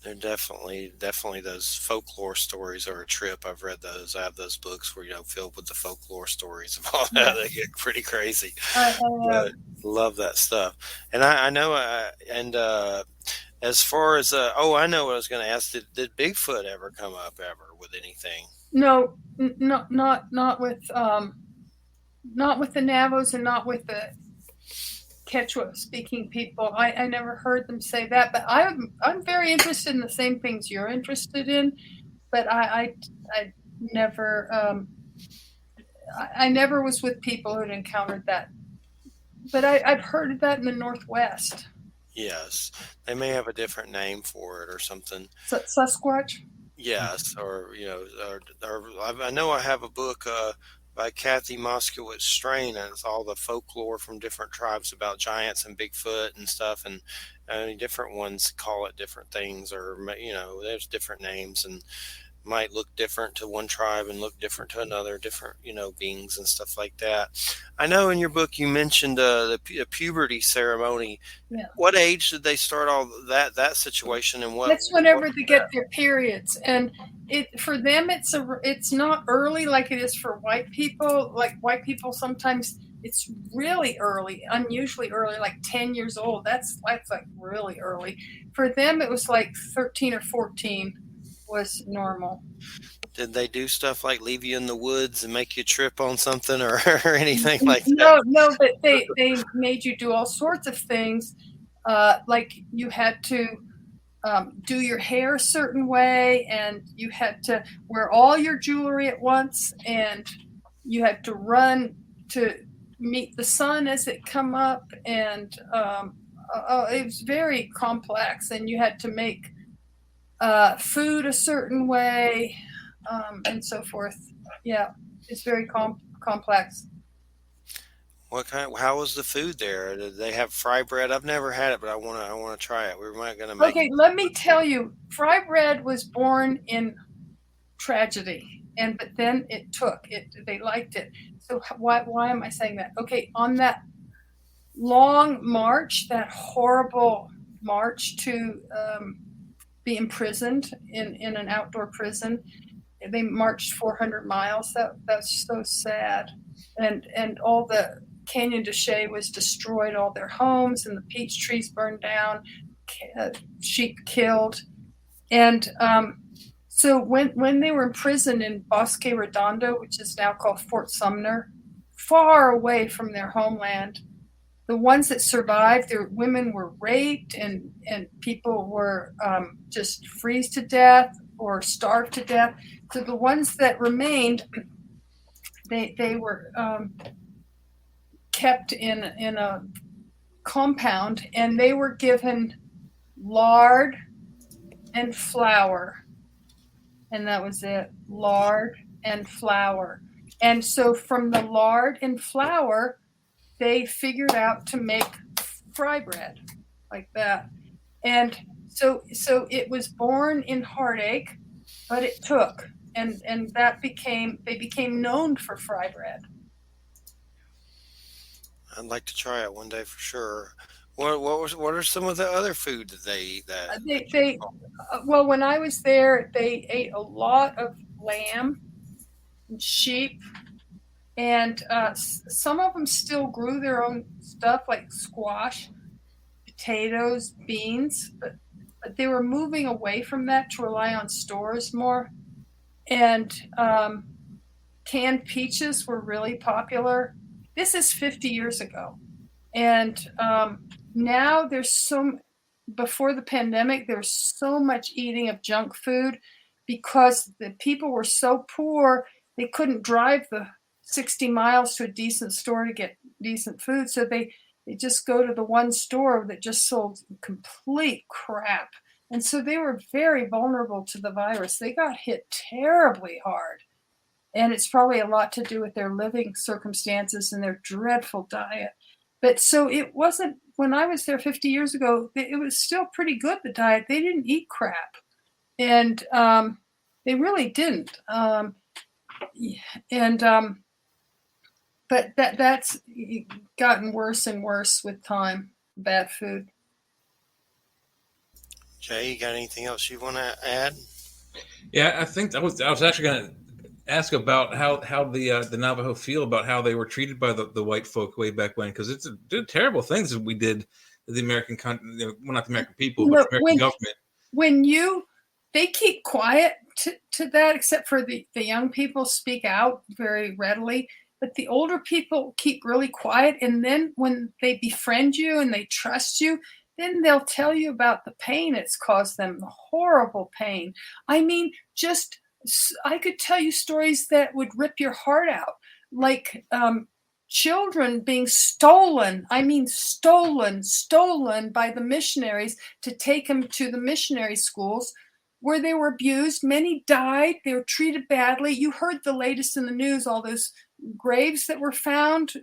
They're definitely those folklore stories are a trip. I've read those. I have those books where filled with the folklore stories of all that. They get pretty crazy. Love that stuff. And I know. As far as I know what I was going to ask. Did Bigfoot ever come up with anything?
No, not with the Navajos and not with the Quechua speaking people. I never heard them say that, but I'm very interested in the same things you're interested in, but I never I never was with people who'd encountered that, but I've heard of that in the Northwest.
Yes, they may have a different name for it or something.
Sasquatch.
Yes, or I know I have a book by Kathy Moskowitz Strain, and it's all the folklore from different tribes about giants and Bigfoot and stuff, and different ones call it different things, or there's different names, and might look different to one tribe and look different to another, different beings and stuff like that. I know in your book you mentioned the puberty ceremony.
Yeah.
What age did they start all that situation, and what?
That's whenever they get their periods, and for them it's not early like it is for white people. Like white people sometimes it's really early, unusually early, like 10 years old. That's like really early. For them it was like 13 or 14 was normal.
Did they do stuff like leave you in the woods and make you trip on something or anything like that?
No, but they made you do all sorts of things. Like you had to do your hair a certain way, and you had to wear all your jewelry at once, and you had to run to meet the sun as it come up, and it was very complex, and you had to make food a certain way, and so forth. Yeah, it's very complex.
How was the food there? Did they have fry bread? I've never had it, but I want to try it. We're not going to make.
Okay, let me tell you, fry bread was born in tragedy, but then it took it. They liked it. So why am I saying that? Okay, on that long march, that horrible march to be imprisoned in an outdoor prison. They marched 400 miles. That's so sad. And all the Canyon de Chelly was destroyed, all their homes, and the peach trees burned down, sheep killed. And so when they were imprisoned in Bosque Redondo, which is now called Fort Sumner, far away from their homeland, the ones that survived, their women were raped, and people were just freeze to death or starved to death. So the ones that remained, they were kept in a compound, and they were given lard and flour, and that was it. Lard and flour. And so from the lard and flour, they figured out to make fry bread like that. And so it was born in heartache, but it took, and they became known for fry bread.
I'd like to try it one day for sure. What are some of the other food that they eat?
Well, when I was there, they ate a lot of lamb and sheep, and some of them still grew their own stuff like squash, potatoes, beans, but they were moving away from that to rely on stores more. And canned peaches were really popular. This is 50 years ago. And now before the pandemic, there's so much eating of junk food because the people were so poor, they couldn't drive the 60 miles to a decent store to get decent food. So they just go to the one store that just sold complete crap. And so they were very vulnerable to the virus. They got hit terribly hard. And it's probably a lot to do with their living circumstances and their dreadful diet. But so it wasn't, when I was there 50 years ago, it was still pretty good, the diet. They didn't eat crap. And they really didn't. But that's gotten worse and worse with time, bad food.
Jay, you got anything else you want to add?
Yeah, I think I was actually going to ask about how the Navajo feel about how they were treated by the white folk way back when, because it's terrible things that we did to the American not the American people, but the American government.
They keep quiet to that, except for the young people speak out very readily, but the older people keep really quiet. And then when they befriend you and they trust you, then they'll tell you about the pain it's caused them, the horrible pain. I mean, I could tell you stories that would rip your heart out, like children being stolen. I mean, stolen by the missionaries to take them to the missionary schools where they were abused. Many died. They were treated badly. You heard the latest in the news, all those graves that were found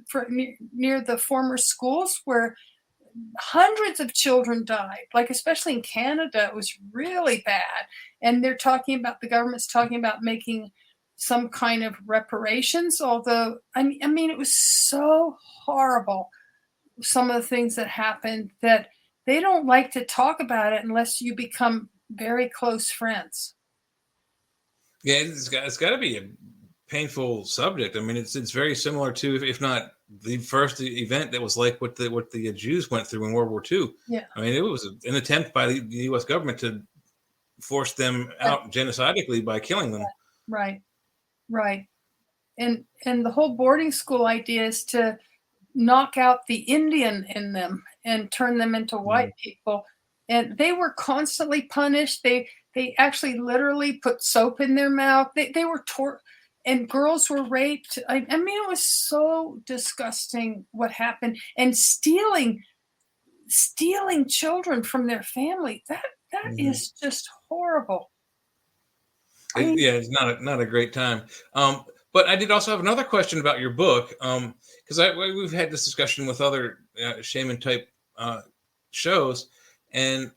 near the former schools where hundreds of children died, like especially in Canada, it was really bad. And the government's talking about making some kind of reparations, although, I mean, it was so horrible, some of the things that happened, that they don't like to talk about it unless you become very close friends.
Yeah, it's got to be a painful subject. I mean, it's very similar to, if not the first event that was like what the Jews went through in World War II.
Yeah,
I mean, it was an attempt by the U.S. government to force them out genocidically by killing them.
Right. And the whole boarding school idea is to knock out the Indian in them and turn them into white people. And they were constantly punished. They actually literally put soap in their mouth. They were and girls were raped. I mean, it was so disgusting what happened. And stealing children from their family, that is just horrible.
It's not a great time. But I did also have another question about your book, because we've had this discussion with other shaman type shows, and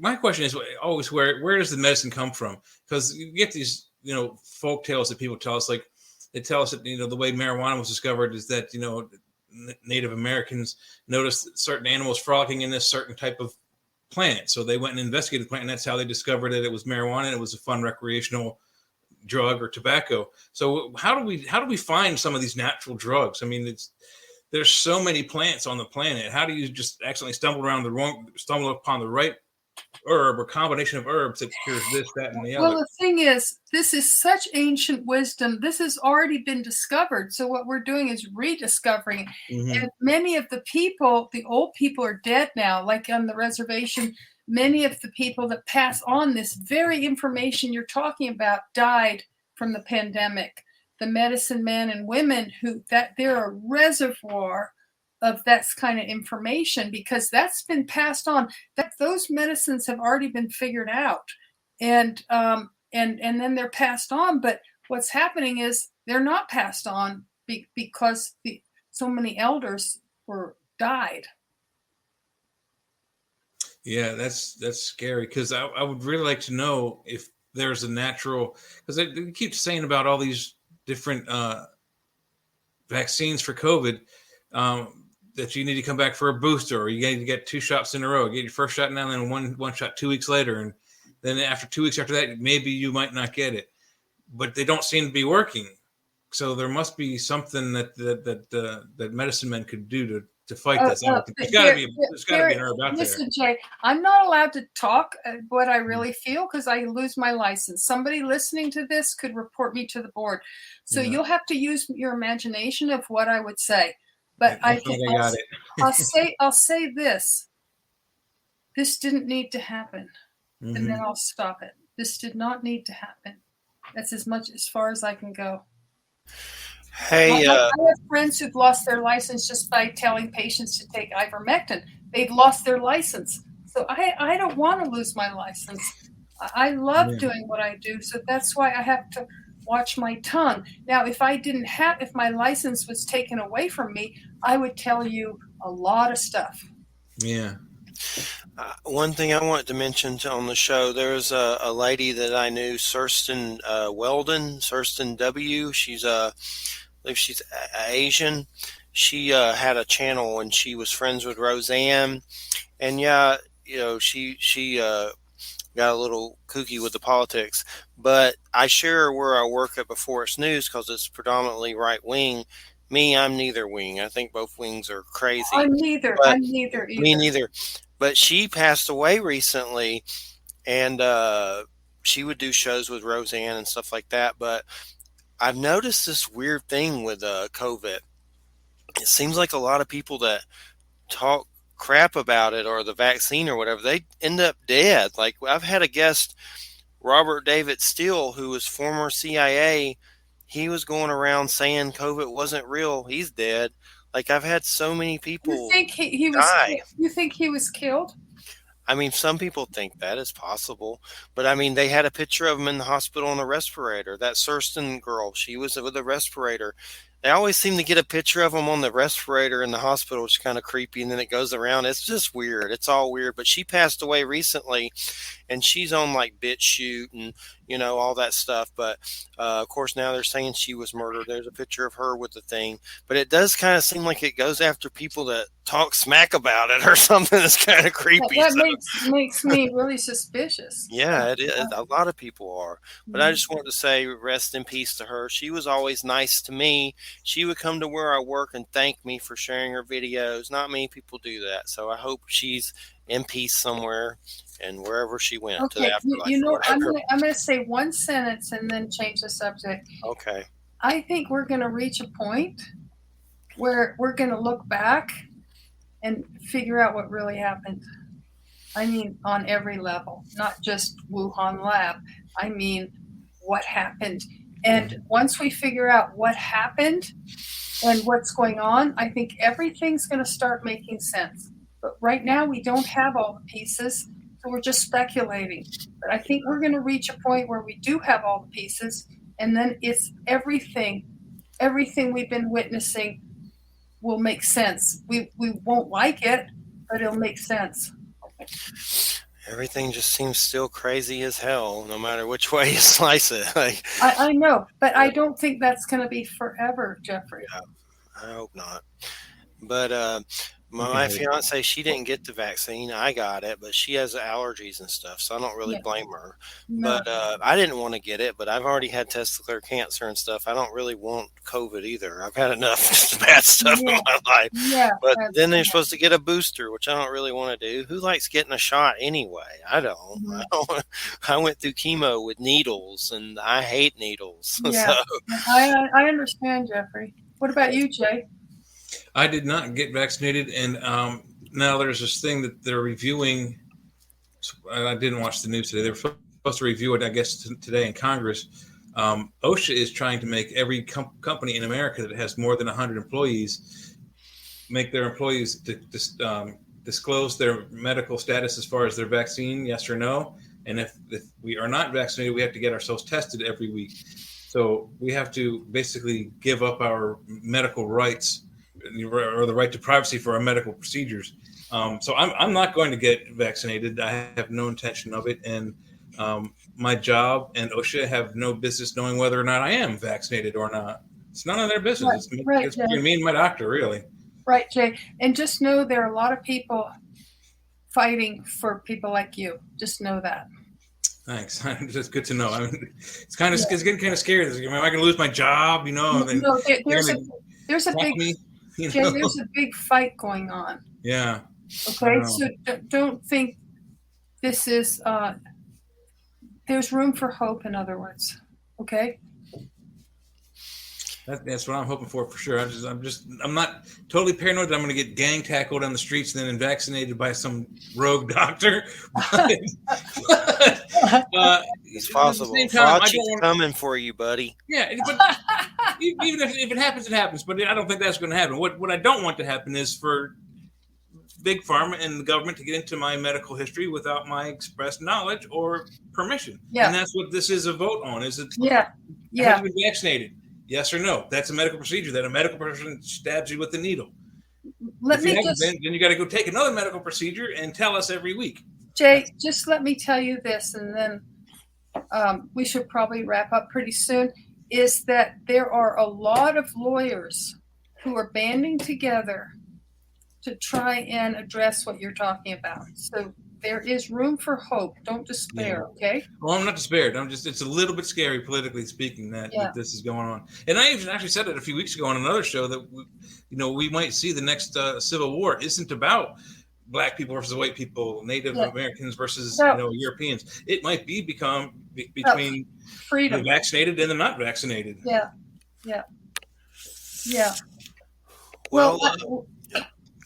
my question is always where does the medicine come from? Because you get these folk tales that people tell us, like they tell us that the way marijuana was discovered is that Native Americans noticed certain animals frolicking in this certain type of plant. So they went and investigated the plant, and that's how they discovered it. It was marijuana, and it was a fun recreational drug or tobacco. So how do we find some of these natural drugs? I mean, there's so many plants on the planet. How do you just accidentally stumble upon the right herb or combination of herbs that cures this, that, and the other?
Well, the thing is, this is such ancient wisdom. This has already been discovered. So what we're doing is rediscovering it.
Mm-hmm.
And many of the people, the old people, are dead now. Like on the reservation, many of the people that pass on this very information you're talking about died from the pandemic. The medicine men and women they're a reservoir of that kind of information, because that's been passed on. That those medicines have already been figured out, and then they're passed on. But what's happening is they're not passed on because so many elders died.
Yeah, that's scary, because I would really like to know if there's a natural, because they keep saying about all these different vaccines for COVID, that you need to come back for a booster, or you need to get 2 shots in a row. Get your first shot now, and then one shot 2 weeks later, and then after 2 weeks after that, maybe you might not get it. But they don't seem to be working. So there must be something that medicine men could do to fight this. There's got to be an herb out there.
Listen, Jay, I'm not allowed to talk what I really feel, because I lose my license. Somebody listening to this could report me to the board. So you'll have to use your imagination of what I would say. But
I got it.
I'll say this. This didn't need to happen.
Mm-hmm.
And then I'll stop it. This did not need to happen. That's as far as I can go.
Hey,
I have friends who've lost their license just by telling patients to take ivermectin. They've lost their license. So I don't want to lose my license. I love doing what I do. So that's why I have to watch my tongue. Now, if my license was taken away from me, I would tell you a lot of stuff.
Yeah.
One thing I wanted to mention on the show, there's a lady that I knew, Kirsten W. I believe she's Asian. She had a channel, and she was friends with Roseanne, and she got a little kooky with the politics. But I share where I work at before it's news, because it's predominantly right wing. Me, I'm neither wing. I think both wings are crazy.
I'm neither either.
Me neither. But she passed away recently, and she would do shows with Roseanne and stuff like that. But I've noticed this weird thing with COVID. It seems like a lot of people that talk crap about it or the vaccine or whatever, they end up dead. Like, I've had a guest, Robert David Steele, who was former CIA. He was going around saying COVID wasn't real. He's dead. Like, I've had so many people.
You think he was?
Die.
You think he was killed?
I mean, some people think that is possible, but I mean, they had a picture of him in the hospital on a respirator. That Kirsten girl, she was with a respirator. They always seem to get a picture of him on the respirator in the hospital, which is kind of creepy, and then it goes around. It's just weird. It's all weird. But she passed away recently, and she's on like BitChute and all that stuff. But of course, now they're saying she was murdered. There's a picture of her with the thing, but it does kind of seem like it goes after people that talk smack about it or something. That's kind of creepy.
That makes me really suspicious.
Yeah, it is. A lot of people are. But I just wanted to say rest in peace to her. She was always nice to me. She would come to where I work and thank me for sharing her videos. Not many people do that. So I hope she's in peace somewhere and wherever she went.
Okay,
to the afterlife.
I'm going to say one sentence and then change the subject.
Okay.
I think we're going to reach a point where we're going to look back and figure out what really happened. I mean, on every level, not just Wuhan lab. I mean, what happened. And once we figure out what happened and what's going on, I think everything's going to start making sense. But right now, we don't have all the pieces, so we're just speculating. But I think we're going to reach a point where we do have all the pieces, and then it's everything we've been witnessing will make sense. We won't like it, but it'll make sense.
Everything just seems still crazy as hell, no matter which way you slice it.
I know, but I don't think that's going to be forever, Jeffrey.
Yeah, I hope not. But
Okay.
my fiance, she didn't get the vaccine. I got it, but she has allergies and stuff, so I don't really
Yeah.
blame her.
No.
But I didn't want to get it, but I've already had testicular cancer and stuff. I don't really want COVID either. I've had enough bad stuff in
Yeah.
my life.
Yeah.
But
That's
then they're
right.
supposed to get a booster, which I don't really want to do. Who likes getting a shot anyway? I don't.
Mhm.
I went through chemo with needles, and I hate needles.
Yeah.
So
I understand, Jeffrey. What about you, Jay?
I did not get vaccinated, and now there's this thing that they're reviewing. I didn't watch the news today. They were supposed to review it, I guess, today in Congress. OSHA is trying to make every company in America that has more than 100 employees make their employees disclose their medical status as far as their vaccine, yes or no. And if we are not vaccinated, we have to get ourselves tested every week. So we have to basically give up our medical rights or the right to privacy for our medical procedures. So I'm not going to get vaccinated. I have no intention of it. And my job and OSHA have no business knowing whether or not I am vaccinated or not. It's none of their business.
Right,
It's between me and my doctor, really.
Right, Jay. And just know there are a lot of people fighting for people like you. Just know that.
Thanks. That's good to know. I mean, it's getting kind of scary. Am I going to lose my job?
No, there's a big
me,
Jay, there's a big fight going on.
Yeah.
Okay, so don't think this is. There's room for hope. In other words, okay.
That's what I'm hoping for sure. I'm not totally paranoid that I'm going to get gang tackled on the streets and then vaccinated by some rogue doctor.
it's possible. Fauci's coming for you, buddy.
Yeah, but even if it happens, it happens. But I don't think that's going to happen. What I don't want to happen is for Big Pharma and the government to get into my medical history without my express knowledge or permission.
Yeah.
And that's what this is a vote on. Is it?
Yeah.
Have you been vaccinated? Yes or no? That's a medical procedure that a medical person stabs you with the needle. Then you got to go take another medical procedure and tell us every week.
Jay, just let me tell you this, and then we should probably wrap up pretty soon, is that there are a lot of lawyers who are banding together to try and address what you're talking about. So there is room for hope. Don't despair, okay?
Well, I'm not despaired. It's a little bit scary politically speaking that this is going on. And I even actually said it a few weeks ago on another show that we might see the next Civil War isn't about Black people versus white people, Native Americans versus Europeans. It might become between
freedom,
the vaccinated and the not vaccinated.
Yeah.
Well,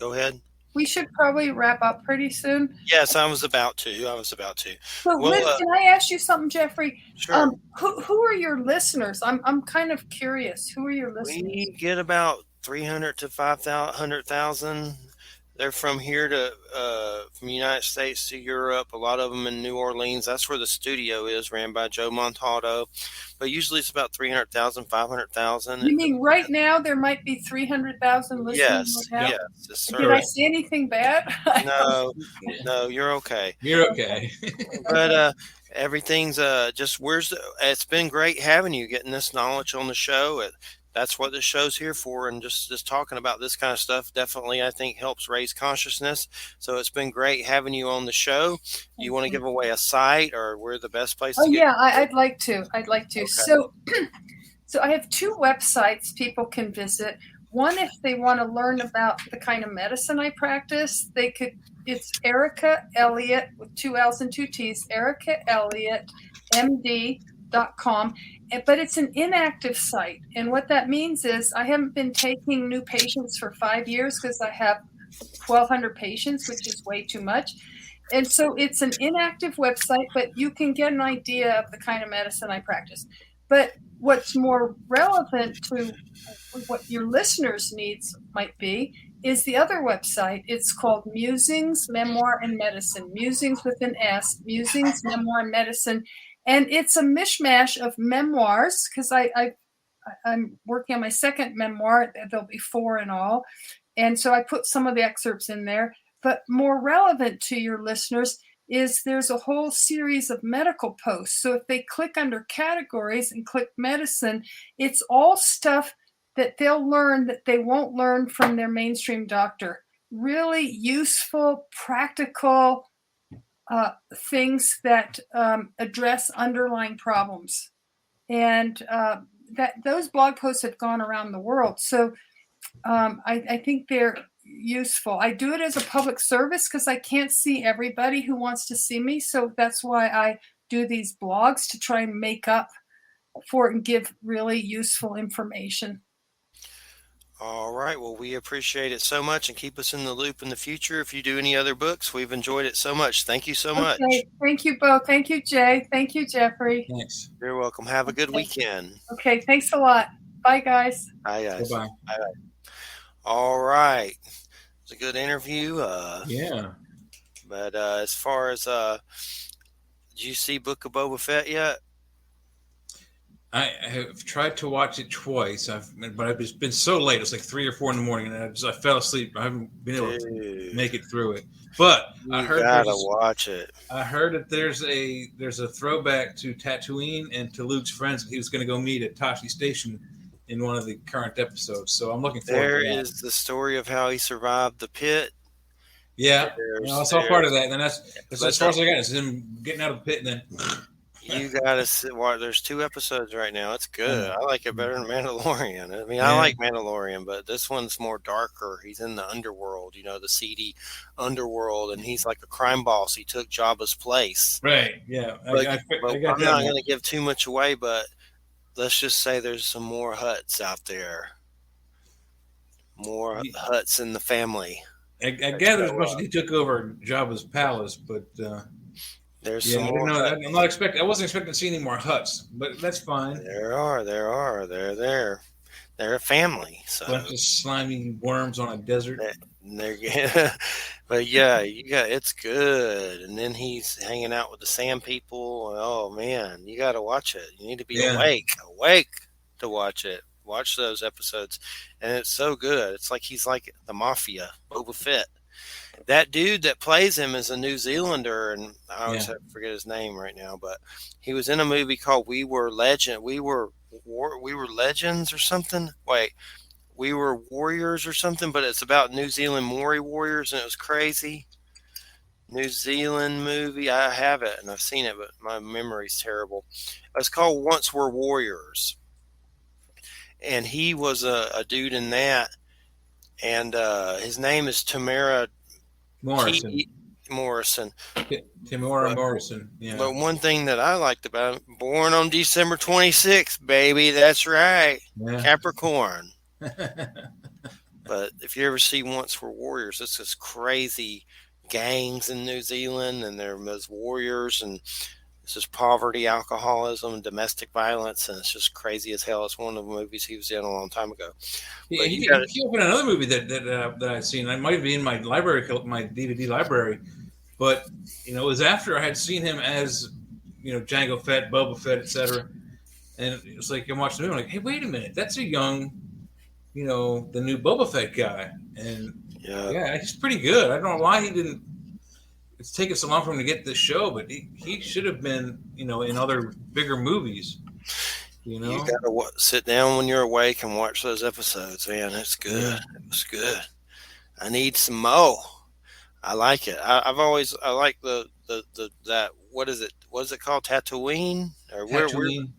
go ahead.
We should probably wrap up pretty soon.
Yes, I was about to.
So, can I ask you something, Jeffrey?
Sure.
Who are your listeners? I'm kind of curious. Who are your listeners?
We get about 300 to 500,000. They're from here to from the United States to Europe. A lot of them in New Orleans. That's where the studio is, ran by Joe Montaldo. But usually it's about 300,000, 500,000.
You mean right now there might be 300,000 listeners?
Yes.
Did I say anything bad?
No, you're okay.
You're okay.
But everything's it's been great having you, getting this knowledge on the show. That's what the show's here for, and just talking about this kind of stuff definitely, I think, helps raise consciousness. So it's been great having you on the show. You want to give away a site, or where the best place to get?
Yeah, I'd like to.
Okay.
So I have 2 websites people can visit. One, if they want to learn about the kind of medicine I practice, it's Erica Elliot with 2 L's and 2 T's, Erica Elliot, MD.com. But it's an inactive site. And what that means is I haven't been taking new patients for 5 years because I have 1,200 patients, which is way too much. And so it's an inactive website, but you can get an idea of the kind of medicine I practice. But what's more relevant to what your listeners' needs might be is the other website. It's called Musings, Memoir, and Medicine. Musings with an S, Musings, Memoir, and Medicine. And it's a mishmash of memoirs, because I'm working on my second memoir. There'll be 4 in all. And so I put some of the excerpts in there. But more relevant to your listeners is there's a whole series of medical posts. So if they click under categories and click medicine, it's all stuff that they'll learn that they won't learn from their mainstream doctor. Really useful, practical things that address underlying problems. And that those blog posts have gone around the world. So I think they're useful. I do it as a public service because I can't see everybody who wants to see me. So that's why I do these blogs, to try and make up for it and give really useful information.
All right. Well, we appreciate it so much, and keep us in the loop in the future. If you do any other books, we've enjoyed it so much. Thank you so much.
Okay. Thank you both. Thank you, Jay. Thank you, Jeffrey.
Thanks.
You're welcome. Have a good weekend.
Okay. Thanks a lot. Bye, guys.
Bye, guys.
Bye-bye.
Bye. All right. It's a good interview.
Yeah.
But as far as, did you see Book of Boba Fett yet?
I have tried to watch it twice, but I've just been so late. It's like 3 or 4 in the morning, and I fell asleep. I haven't been able to make it through it. But I heard
gotta watch it.
I heard that there's a throwback to Tatooine and to Luke's friends that he was going to go meet at Tashi Station in one of the current episodes. So I'm looking forward to that.
There is the story of how he survived the pit.
Yeah, I saw part of that, and then that's as far as I got. It's him getting out of the pit, and then.
You gotta see. There's 2 episodes right now. It's good. I like it better than Mandalorian. I mean,
Yeah.
I like Mandalorian, but this one's more darker. He's in the underworld, the seedy underworld, and he's like a crime boss. He took Jabba's place.
Right. Yeah.
But
I
I'm not going to give too much away, but let's just say there's some more Hutts out there. More Hutts in the family.
I gather as much as he took over Jabba's palace, but.
There's some more.
I'm not expecting. I wasn't expecting to see any more Hutts, but that's fine.
There are. They're there. They're a family. So
bunch of slimy worms on a desert.
But yeah, it's good. And then he's hanging out with the Sand People. Oh man, you got to watch it. You need to be awake to watch it. Watch those episodes, and it's so good. It's like he's like the Mafia, Boba Fett. That dude that plays him is a New Zealander, and I always have to forget his name right now, but he was in a movie called We Were Legends or something. Wait, We Were Warriors or something, but it's about New Zealand Maori warriors, and it was crazy. New Zealand movie. I have it, and I've seen it, but my memory's terrible. It's called Once Were Warriors, and he was a dude in that, and his name is Tamara Morrison.
Tamara Morrison. Yeah.
But one thing that I liked about him, born on December 26th, baby. That's right. Yeah. Capricorn. But if you ever see Once Were Warriors, it's this crazy gangs in New Zealand, and they're those warriors, and it's just poverty, alcoholism, and domestic violence, and it's just crazy as hell. It's one of the movies he was in a long time ago.
Yeah, he opened another movie that I've seen. I might be in my library, my DVD library, but it was after I had seen him as Jango Fett, Boba Fett, etc. And it was like I'm watching the movie, I'm like, hey, wait a minute, that's a young, the new Boba Fett guy, and he's pretty good. I don't know why he didn't. It's taken so long for him to get this show, but he should have been, in other bigger movies. You
got to sit down when you're awake and watch those episodes, man. It's good. Yeah. It's good. I need some more. I like it. I like that. What is it? What's it called? Tatooine? Or
Tatooine.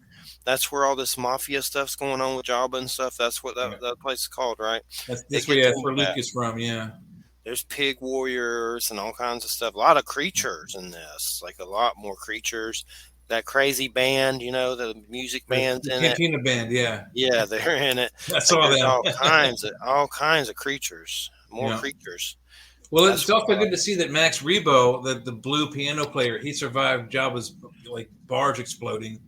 That's where all this mafia stuff's going on with Jabba and stuff. That's what that place is called, right?
That's where Luke is from. Yeah.
There's pig warriors and all kinds of stuff. A lot of creatures in this, like a lot more creatures. That crazy band, the music band's in it.
Cantina band, yeah.
Yeah, they're in it.
That's all
that. all kinds of creatures, more creatures.
Well, it's also good to see that Max Rebo, the blue piano player, he survived Jabba's barge exploding.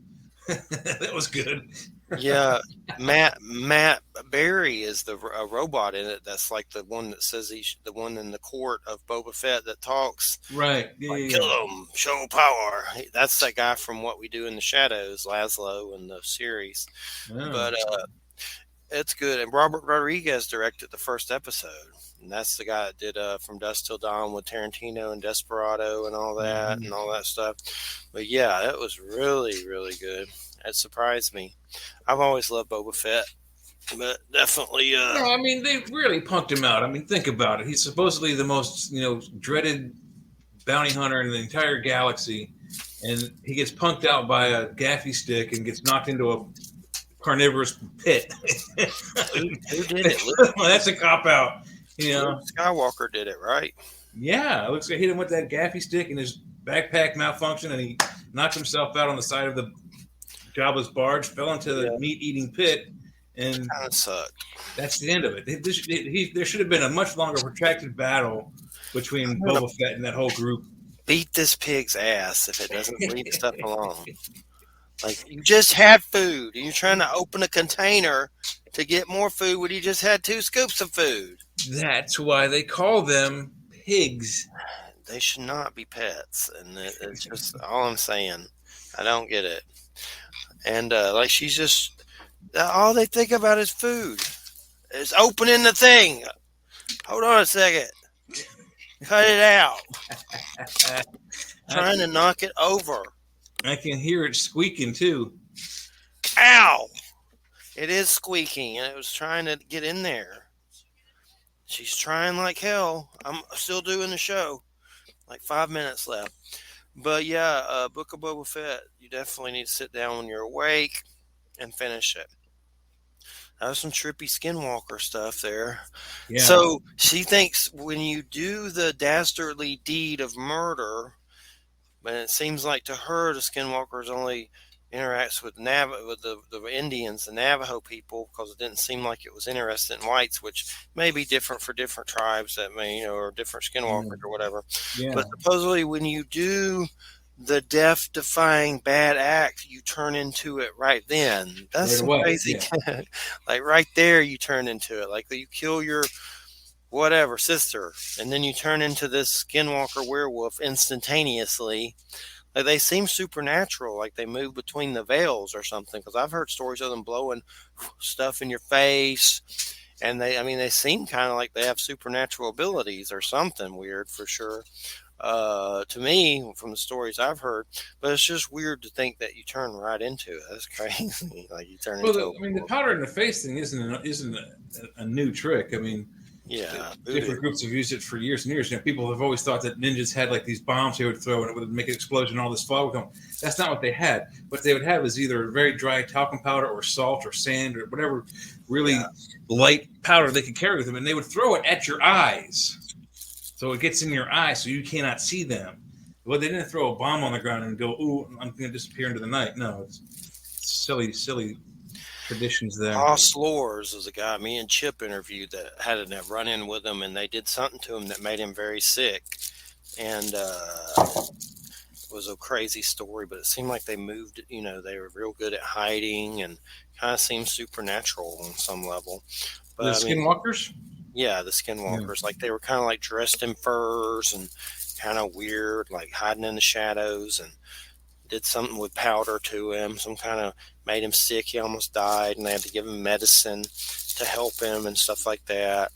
That was good.
Yeah, Matt Berry is the robot in it. That's like the one that says he's the one in the court of Boba Fett that talks.
Right.
Kill him, show power. That's that guy from What We Do in the Shadows, Laszlo, in the series. Oh. But it's good. And Robert Rodriguez directed the first episode. And that's the guy that did From Dusk Till Dawn with Tarantino and Desperado and all that and all that stuff. But yeah, it was really, really good. It surprised me. I've always loved Boba Fett. But definitely,
No, I mean, they really punked him out. I mean, think about it. He's supposedly the most, dreaded bounty hunter in the entire galaxy, and he gets punked out by a gaffy stick and gets knocked into a carnivorous pit.
who did it?
Well, that's a cop out.
Luke Skywalker did it, right?
Yeah, it looks like he hit him with that gaffy stick, and his backpack malfunctioned, and he knocked himself out on the side of the Jabba's barge, fell into the meat-eating pit, and
kind of sucked.
That's the end of it. There should have been a much longer, protracted battle between Boba Fett and that whole group.
Beat this pig's ass if it doesn't leave stuff alone. Like, you just had food, and you're trying to open a container to get more food when you just had 2 scoops of food.
That's why they call them pigs.
They should not be pets, and it's just all I'm saying. I don't get it. And like, she's just all they think about is food. It's opening the thing. Hold on a second. Cut it out. Trying to knock it over.
I can hear it squeaking too.
Ow! It is squeaking, and it was trying to get in there. She's trying like hell. I'm still doing the show. Like 5 minutes left. But yeah, Book of Boba Fett, you definitely need to sit down when you're awake and finish it. That was some trippy Skinwalker stuff there. Yeah. So she thinks when you do the dastardly deed of murder, but it seems like to her the Skinwalkers only interacts with the Indians, the Navajo people, because it didn't seem like it was interested in whites, which may be different for different tribes that may, or different Skinwalkers or whatever. Yeah. But supposedly when you do the death-defying bad act, you turn into it right then. That's right crazy. Yeah. Like right there, you turn into it. Like you kill your whatever sister, and then you turn into this Skinwalker werewolf instantaneously. Like they seem supernatural, like they move between the veils or something. Because I've heard stories of them blowing stuff in your face, and they seem kind of like they have supernatural abilities or something weird for sure. To me, from the stories I've heard, but it's just weird to think that you turn right into it. That's crazy. Like you turn into.
The powder in the face thing isn't a new trick. I mean,
yeah,
different groups have used it for years and years. People have always thought that ninjas had like these bombs they would throw and it would make an explosion, and all this fog would come. That's not what they had. What they would have is either very dry talcum powder or salt or sand or whatever really light powder they could carry with them, and they would throw it at your eyes. So it gets in your eye so you cannot see them. Well, they didn't throw a bomb on the ground and go, "Ooh, I'm going to disappear into the night." No, it's silly traditions there.
Ross Lors is a guy me and Chip interviewed that had a run-in with him, and they did something to him that made him very sick. And it was a crazy story, but it seemed like they moved, they were real good at hiding and kind of seemed supernatural on some level. But
the Skinwalkers?
Yeah, the Skinwalkers. Like they were kind of like dressed in furs and kind of weird, like hiding in the shadows, and did something with powder to him. Some kind of made him sick. He almost died, and they had to give him medicine to help him and stuff like that.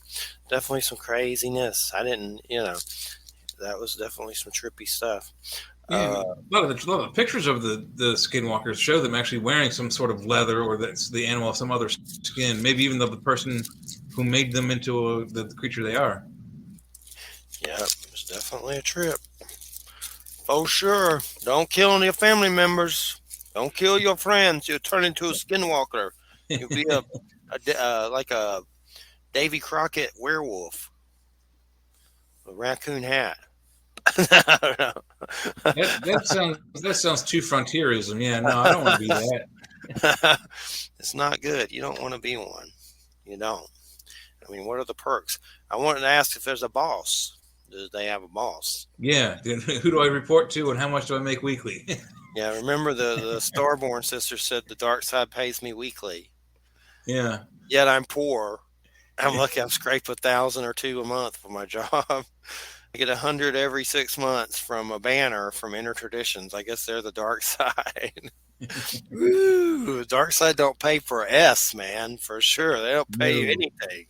Definitely some craziness. I didn't, that was definitely some trippy stuff.
Yeah, a lot of the pictures of the Skinwalkers show them actually wearing some sort of leather, or that's the animal of some other skin. Maybe even the person who made them into the creature they are.
Yeah, it's definitely a trip. Oh, sure. Don't kill any family members. Don't kill your friends. You'll turn into a Skinwalker. You'll be like a Davy Crockett werewolf. A raccoon hat.
that sounds too frontierism. Yeah, no, I don't want to be that.
It's not good. You don't want to be one. You don't. I mean, what are the perks? I wanted to ask if there's a boss. Do they have a boss?
Yeah. Who do I report to, and how much do I make weekly?
Yeah, remember the Starborn sister said the dark side pays me weekly.
Yeah.
Yet I'm poor. I'm lucky I'm scraped 1,000 or 2 a month for my job. I get 100 every 6 months from a banner from Inner Traditions. I guess they're the dark side. Woo, the dark side don't pay for S, man, for sure. They don't pay you anything.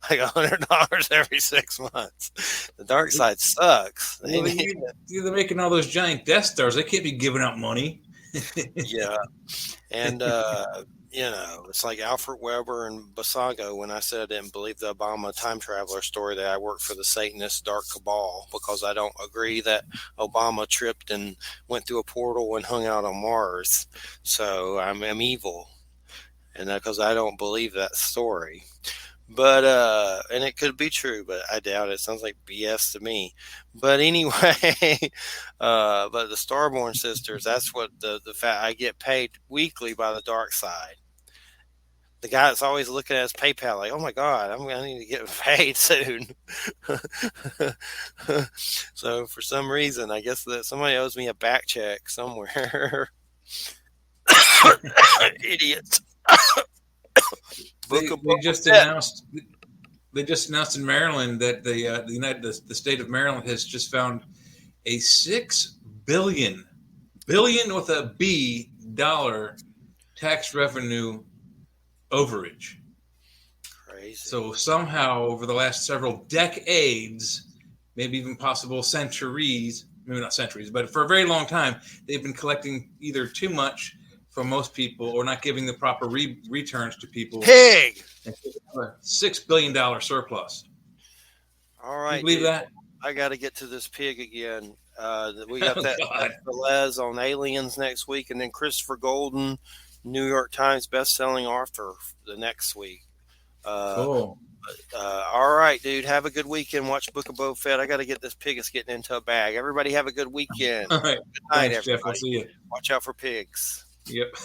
Like $100 every 6 months. The dark side sucks.
They're making all those giant Death Stars. They can't be giving out money.
Yeah. And it's like Alfred Weber and Basago when I said I didn't believe the Obama time traveler story that I worked for the Satanist dark cabal because I don't agree that Obama tripped and went through a portal and hung out on Mars. So I'm evil, and because I don't believe that story. But and it could be true, but I doubt it. Sounds like BS to me. But anyway, but the Starborn sisters, that's what the fact I get paid weekly by the dark side. The guy that's always looking at his PayPal, like, oh my God, I need to get paid soon. So for some reason, I guess that somebody owes me a back check somewhere. Idiots.
They just announced. They just announced in Maryland that the state of Maryland has just found a $6 billion with a B dollar tax revenue overage.
Crazy.
So somehow over the last several decades, maybe even possible centuries, maybe not centuries, but for a very long time, they've been collecting either too much from most people or not giving the proper returns to people.
Pig!
$6 billion surplus.
All right.
You believe that?
I got to get to this pig again. We got that Les on Aliens next week, and then Christopher Golden, New York Times best-selling author the next week.
Cool.
All right, dude. Have a good weekend. Watch Book of Boba Fett. I got to get this pig. It's getting into a bag. Everybody have a good weekend.
All right.
Good night,
Thanks,
everybody.
Jeff. We'll see you.
Watch out for pigs.
Yep.